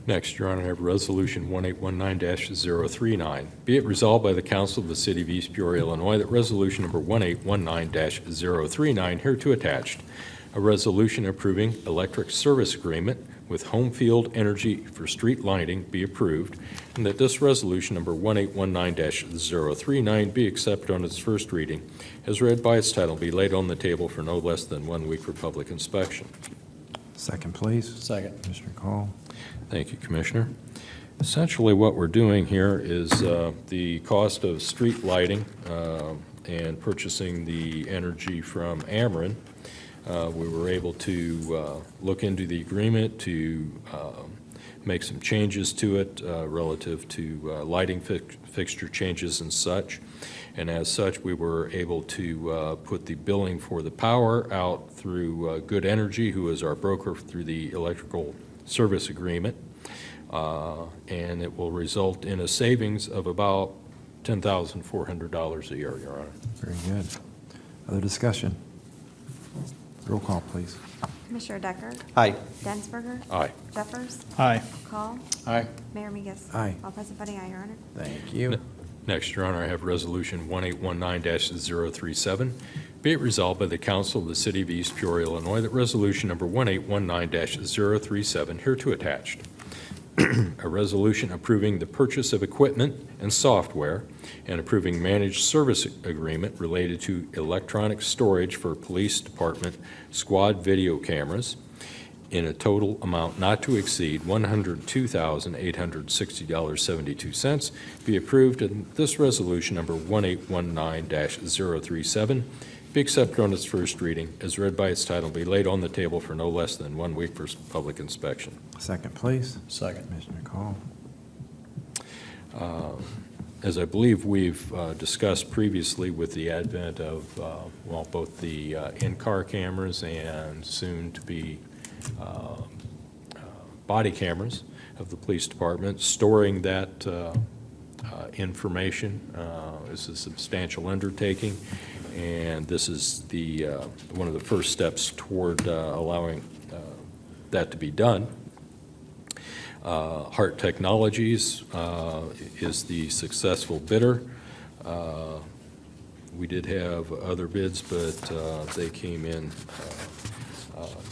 Next, Your Honor, I have Resolution 1819-039. Be it resolved by the Council of the City of East Peoria, Illinois, that Resolution number 1819-039 hereto attached, a resolution approving electric service agreement with Home Field Energy for street lighting be approved, and that this resolution number 1819-039 be accepted on its first reading, as read by its title, be laid on the table for no less than 1 week for public inspection. Second, please. Second. Commissioner Call. Thank you, Commissioner. Essentially, what we're doing here is the cost of street lighting and purchasing the energy from Ameren. We were able to look into the agreement to make some changes to it relative to lighting fixture changes and such. And as such, we were able to put the billing for the power out through Good Energy, who is our broker through the electrical service agreement. And it will result in a savings of about $10,400 a year, Your Honor. Very good. Other discussion? Roll call, please. Commissioner Decker? Aye. Densberger? Aye. Jeffers? Aye. Call? Aye. Mayor Migas? Aye. All present voting aye, Your Honor. Thank you. Next, Your Honor, I have Resolution 1819-037. Be it resolved by the Council of the City of East Peoria, Illinois, that Resolution number 1819-037 hereto attached, a resolution approving the purchase of equipment and software and approving managed service agreement related to electronic storage for police department squad video cameras in a total amount not to exceed $102,860.72 be approved, and this resolution number 1819-037 be accepted on its first reading, as read by its title, be laid on the table for no less than 1 week for public inspection. Second, please. Second. Commissioner Call. As I believe we've discussed previously with the advent of, both the in-car cameras and soon-to-be body cameras of the police department, storing that information is a substantial undertaking, and this is the one of the first steps toward allowing that to be done. Hart Technologies is the successful bidder. We did have other bids, but they came in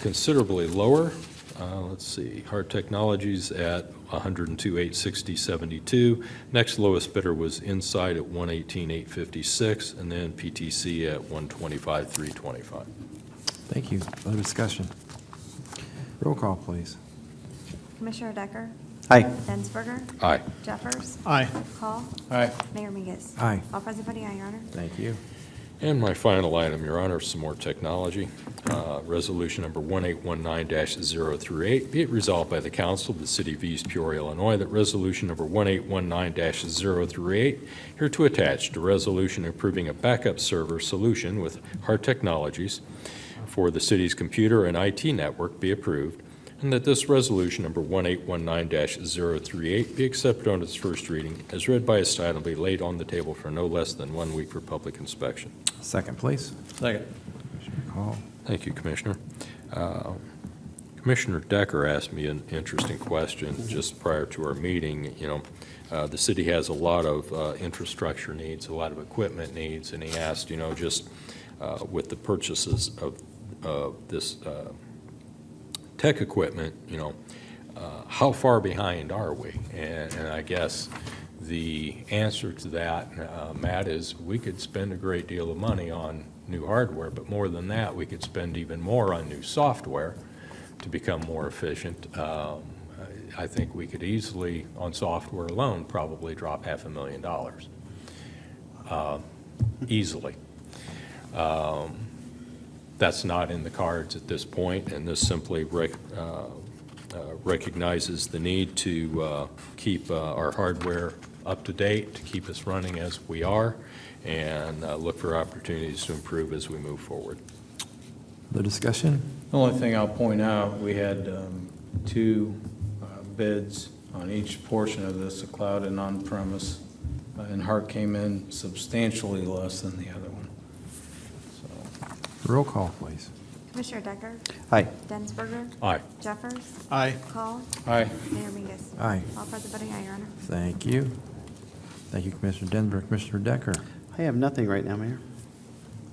considerably lower. Let's see, Hart Technologies at $102,860.72. Next lowest bidder was Inside at $118,856, and then PTC at $125,325. Thank you. Other discussion? Roll call, please. Commissioner Decker? Aye. Densberger? Aye. Jeffers? Aye. Call? Aye. Mayor Migas? Aye. All present voting aye, Your Honor. Thank you. And my final item, Your Honor, some more technology. Resolution number 1819-038, be it resolved by the Council of the City of East Peoria, Illinois, that resolution number 1819-038, hereto attached to resolution approving a backup server solution with Hart Technologies for the city's computer and IT network be approved, and that this resolution number 1819-038 be accepted on its first reading as read by its title and be laid on the table for no less than 1 week for public inspection. Second, please. Second. Commissioner Call. Thank you, Commissioner. Commissioner Decker asked me an interesting question just prior to our meeting. The city has a lot of infrastructure needs, a lot of equipment needs, and he asked, just with the purchases of this tech equipment, how far behind are we? And I guess the answer to that, Matt, is we could spend a great deal of money on new hardware, but more than that, we could spend even more on new software to become more efficient. I think we could easily, on software alone, probably drop $500,000. Easily. That's not in the cards at this point, and this simply recognizes the need to keep our hardware up to date, to keep us running as we are, and look for opportunities to improve as we move forward. The discussion? The only thing I'll point out, we had two bids on each portion of this, a cloud and on-premise, and Hart came in substantially less than the other one. So, Roll call, please. Commissioner Decker? Aye. Densberger? Aye. Jeffers? Aye. Call? aye. Mayor Mingus? Aye. All present voting aye, Your Honor. Thank you. Thank you, Commissioner Denver. Commissioner Decker. I have nothing right now, Mayor.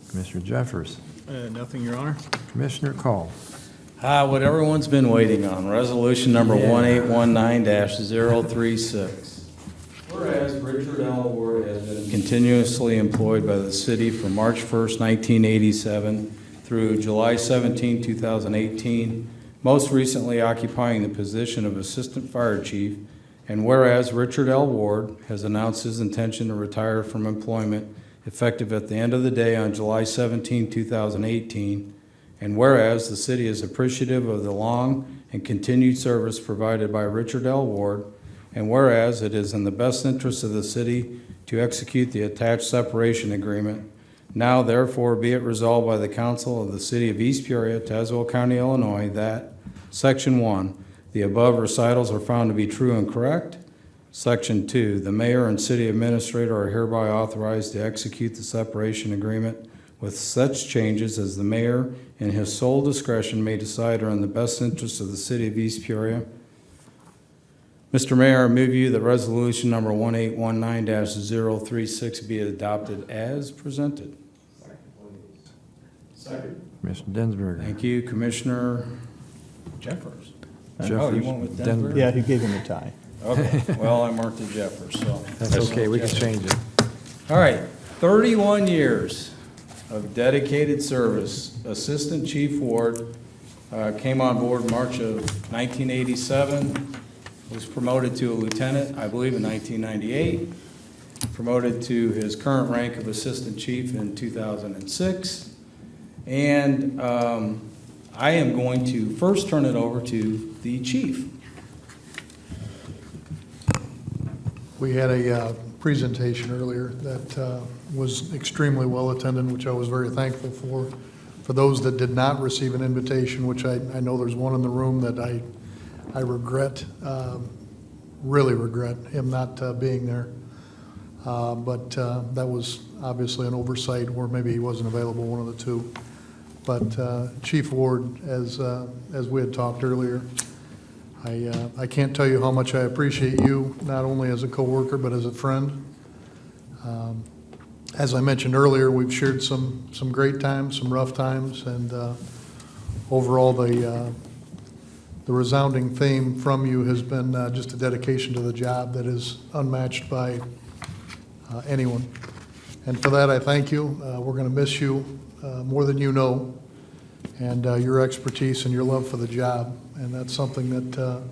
Commissioner Jeffers. Nothing, Your Honor. Commissioner Call. What everyone's been waiting on, resolution number 1819-036. Whereas Richard L. Ward has been continuously employed by the city from March 1st, 1987 through July 17, 2018, most recently occupying the position of Assistant Fire Chief, and whereas Richard L. Ward has announced his intention to retire from employment effective at the end of the day on July 17, 2018, and whereas the city is appreciative of the long and continued service provided by Richard L. Ward, and whereas it is in the best interest of the city to execute the attached separation agreement, now therefore be it resolved by the Council of the City of East Peoria, Tazewell County, Illinois, that Section 1, the above recitals are found to be true and correct. Section 2, the mayor and city administrator are hereby authorized to execute the separation agreement with such changes as the mayor in his sole discretion may decide are in the best interest of the city of East Peoria. Mr. Mayor, I move you that resolution number 1819-036 be adopted as presented. Second. Commissioner Densberger. Thank you, Commissioner Jeffers. Oh, you Jeffers, went with Denver. Denver? Yeah, he gave him a tie. Okay, well, I marked it Jeffers, so. That's okay, we can change it. All right, 31 years of dedicated service. Assistant Chief Ward came on board March of 1987, was promoted to a lieutenant, I believe, in 1998, promoted to his current rank of Assistant Chief in 2006. And I am going to first turn it over to the chief. We had a presentation earlier that was extremely well attended, which I was very thankful for. For those that did not receive an invitation, which I know there's one in the room that I regret, really regret him not being there. But that was obviously an oversight, or maybe he wasn't available, one of the two. But Chief Ward, as we had talked earlier, I can't tell you how much I appreciate you, not only as a coworker, but as a friend. As I mentioned earlier, we've shared some great times, some rough times, and overall the resounding theme from you has been just a dedication to the job that is unmatched by anyone. And for that, I thank you. We're going to miss you more than you know, and your expertise and your love for the job. And that's something that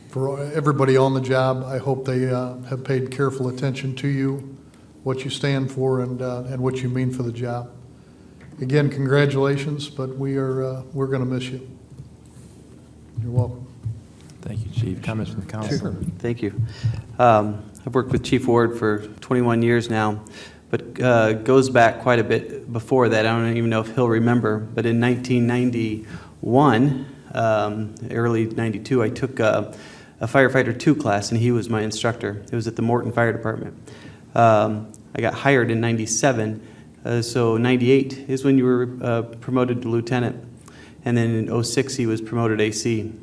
for everybody on the job, I hope they have paid careful attention to you what you stand for and what you mean for the job. Again, congratulations, but we're going to miss you. You're welcome. Thank you, Chief. Comments from the council? Sure. Thank you. I've worked with Chief Ward for 21 years now, but goes back quite a bit before that. I don't even know if he'll remember, but in 1991, early 92, I took a firefighter 2 class, and he was my instructor. It was at the Morton Fire Department. I got hired in 97, so 98 is when you were promoted to lieutenant, and then in 06 he was promoted AC.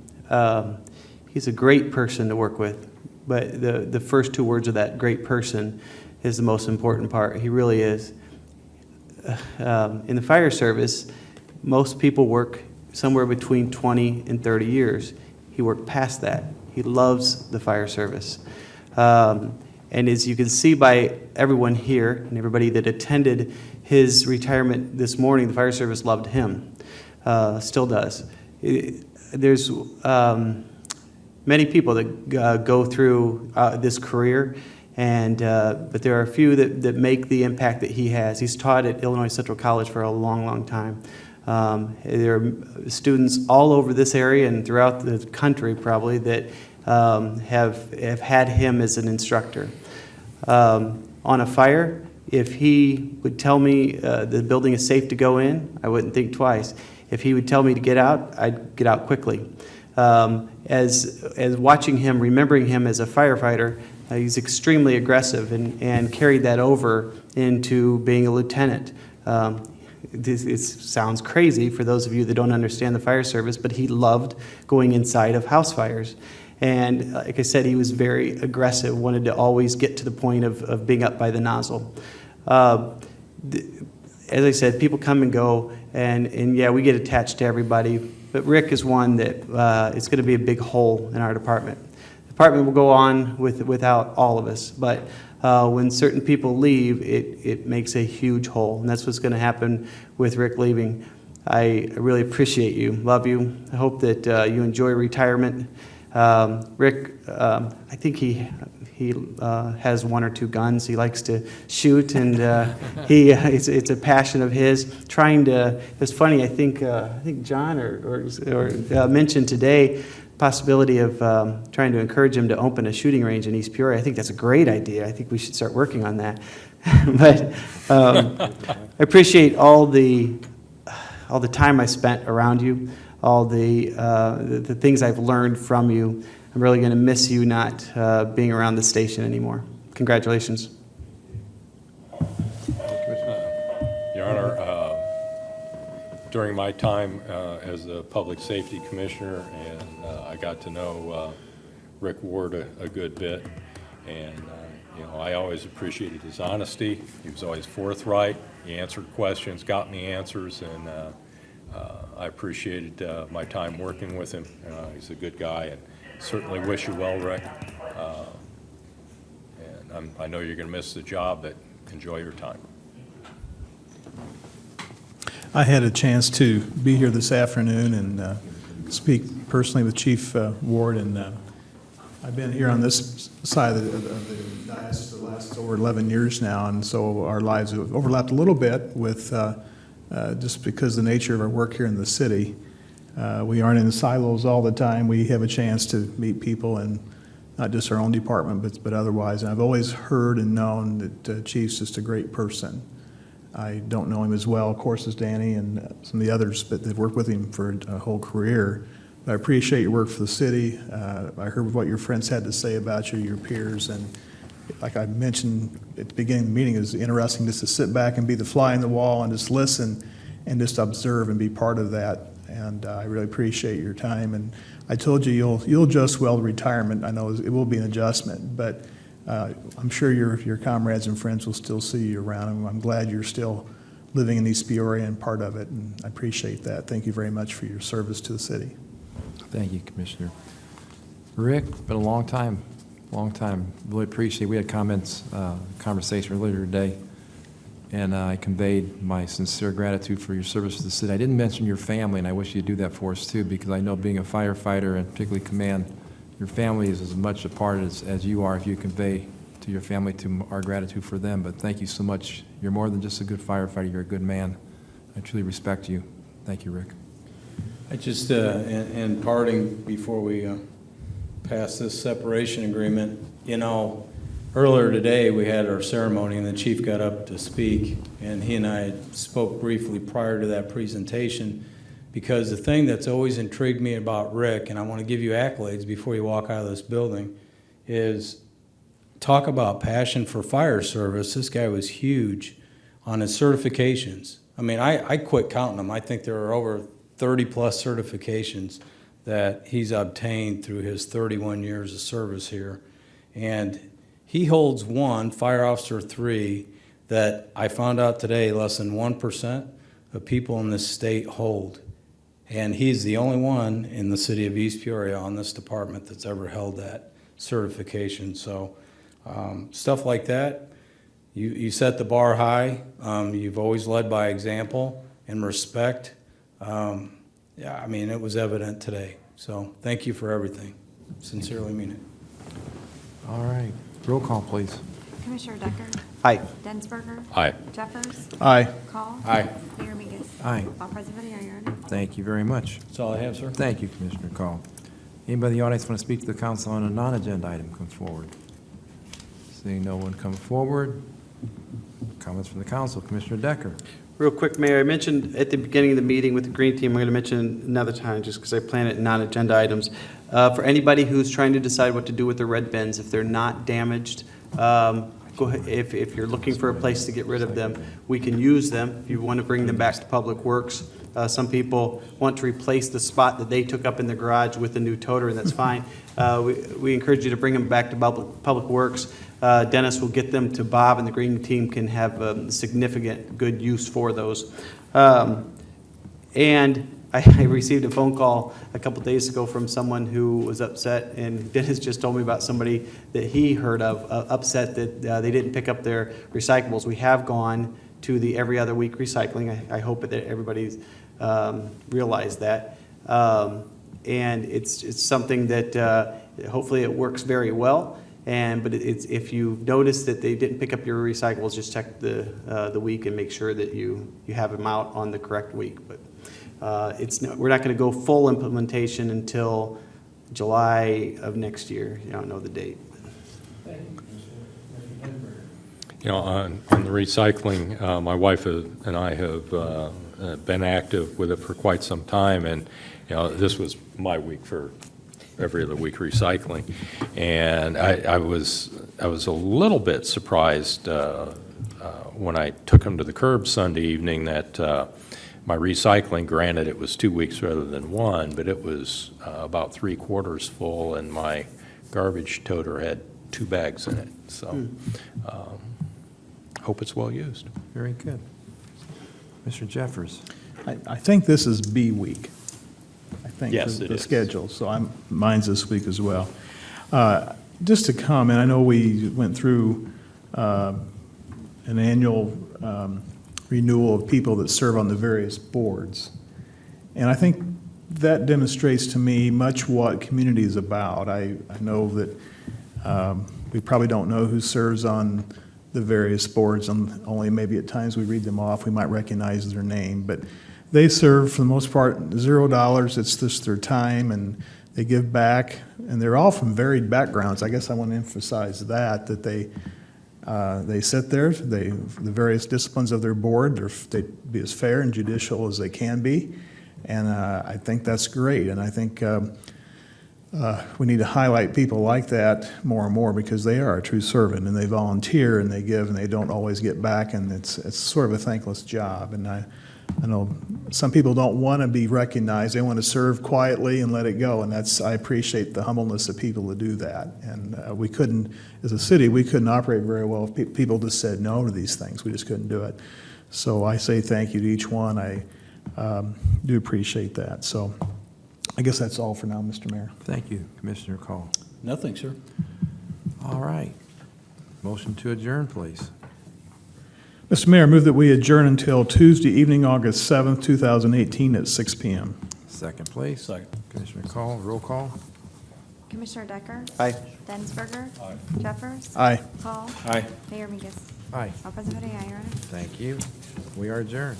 He's a great person to work with, but the first 2 words of that, great person, is the most important part. He really is. In the fire service, most people work somewhere between 20 and 30 years. He worked past that. He loves the fire service. And as you can see by everyone here and everybody that attended his retirement this morning, the fire service loved him, still does. There's many people that go through this career, and but there are a few that make the impact that he has. He's taught at Illinois Central College for a long, long time. There are students all over this area and throughout the country probably that have had him as an instructor. On a fire, if he would tell me the building is safe to go in, I wouldn't think twice. If he would tell me to get out, I'd get out quickly. As watching him, remembering him as a firefighter, he's extremely aggressive and carried that over into being a lieutenant. It sounds crazy for those of you that don't understand the fire service, but he loved going inside of house fires. And like I said, he was very aggressive, wanted to always get to the point of being up by the nozzle. As I said, people come and go, and yeah, we get attached to everybody, but Rick is one that is going to be a big hole in our department. The department will go on without all of us, but when certain people leave, it makes a huge hole, and that's what's going to happen with Rick leaving. I really appreciate you, love you. I hope that you enjoy retirement. Rick, I think he has 1 or 2 guns. He likes to shoot, and it's a passion of his. It's funny. I think John or mentioned today possibility of trying to encourage him to open a shooting range in East Peoria. I think that's a great idea. I think we should start working on that. But I appreciate all the time I spent around you, all the things I've learned from you. I'm really going to miss you not being around the station anymore. Congratulations. Your Honor, during my time as a public safety commissioner, and I got to know Rick Ward a good bit, and I always appreciated his honesty. He was always forthright. He answered questions, got me answers, and I appreciated my time working with him. He's a good guy, and certainly wish you well, Rick. And I know you're going to miss the job, but enjoy your time. I had a chance to be here this afternoon and speak personally with Chief Ward, and I've been here on this side of the dais for the last over 11 years now, and so our lives have overlapped a little bit with just because of the nature of our work here in the city. We aren't in silos all the time. We have a chance to meet people, and not just our own department, but otherwise. And I've always heard and known that Chief's just a great person. I don't know him as well, of course, as Danny and some of the others, but they've worked with him for a whole career. But I appreciate your work for the city. I heard what your friends had to say about you, your peers, and like I mentioned at the beginning of the meeting, it's interesting just to sit back and be the fly in the wall and just listen and just observe and be part of that. And I really appreciate your time. And I told you you'll adjust well to retirement. I know it will be an adjustment, but I'm sure your comrades and friends will still see you around. And I'm glad you're still living in East Peoria and part of it, and I appreciate that. Thank you very much for your service to the city. Thank you, Commissioner. Rick, been a long time. Really appreciate it. We had conversation earlier today, and I conveyed my sincere gratitude for your service to the city. I didn't mention your family, and I wish you'd do that for us too, because I know being a firefighter and particularly command, your family is as much a part as you are if you convey to your family, to our gratitude for them, but thank you so much. You're more than just a good firefighter, you're a good man. I truly respect you. Thank you, Rick. I just, in parting, before we pass this separation agreement, you know, earlier today, we had our ceremony, and the chief got up to speak, and he and I spoke briefly prior to that presentation, because the thing that's always intrigued me about Rick, and I want to give you accolades before you walk out of this building, is talk about passion for fire service. This guy was huge on his certifications. I mean, I quit counting them. I think there are over 30-plus certifications that he's obtained through his 31 years of service here. And he holds one, Fire Officer 3, that I found out today less than 1% of people in this state hold. And he's the only one in the city of East Peoria on this department that's ever held that certification. So stuff like that, you set the bar high. You've always led by example and respect. Yeah, I mean, it was evident today. So thank you for everything. Sincerely mean it. All right. Roll call, please. Commissioner Decker? Aye. Densberger? Aye. Jeffers? Aye. Call? Aye. Mayor Mingus? Aye. All present for the hearing, Your Honor. Thank you very much. That's all I have, sir. Thank you, Commissioner Call. Anybody in the audience want to speak to the council on a non-agenda item, come forward. Seeing no one come forward, comments from the council. Commissioner Decker. Real quick, Mayor, I mentioned at the beginning of the meeting with the Green Team, I'm going to mention another time just because I plan it in non-agenda items. For anybody who's trying to decide what to do with their red bins, if they're not damaged, go ahead, if you're looking for a place to get rid of them, we can use them. If you want to bring them back to Public Works, some people want to replace the spot that they took up in the garage with a new toter, and that's fine. We encourage you to bring them back to Public Works. Dennis will get them to Bob, and the Green Team can have significant good use for those. And I received a phone call a couple days ago from someone who was upset, and Dennis just told me about somebody that he heard of upset that they didn't pick up their recyclables. We have gone to the every other week recycling. I hope that everybody's realized that. And it's something that hopefully it works very well. But if you notice that they didn't pick up your recyclables, just check the week and make sure that you have them out on the correct week. But we're not going to go full implementation until July of next year. I don't know the date. You know, on the recycling, my wife and I have been active with it for quite some time, and you know, this was my week for every other week recycling, and I was a little bit surprised when I took them to the curb Sunday evening that my recycling, granted it was 2 weeks rather than one, but it was about 3/4 full, and my garbage toter had 2 bags in it. So hope it's well used. Very good. Mr. Jeffers. I think this is B week. I think Yes, the it is. schedule, so mine's this week as well. Just to comment, I know we went through an annual renewal of people that serve on the various boards. And I think that demonstrates to me much what community is about. I know that we probably don't know who serves on the various boards, and only maybe at times we read them off, we might recognize their name, but they serve for the most part $0. It's just their time, and they give back, and they're all from varied backgrounds. I guess I want to emphasize that they sit there, the various disciplines of their board, they be as fair and judicial as they can be, and I think that's great, and I think we need to highlight people like that more and more because they are a true servant, and they volunteer, and they give, and they don't always get back, and it's sort of a thankless job, and I know some people don't want to be recognized. They want to serve quietly and let it go, and I appreciate the humbleness of people to do that. And we couldn't, as a city, we couldn't operate very well if people just said no to these things. We just couldn't do it. So I say thank you to each one. I do appreciate that. So I guess that's all for now, Mr. Mayor. Thank you, Commissioner Call. Nothing, sir. All right. Motion to adjourn, please. Mr. Mayor, I move that we adjourn until Tuesday evening, August 7th, 2018 at 6 p.m. Second, please. Second. Commissioner Call, roll call. Commissioner Decker? Aye. Densberger? Jeffers? Aye. Hall? Aye. Mayor Mingus? Aye. All present voting aye, Your Honor. Thank you. We are adjourned.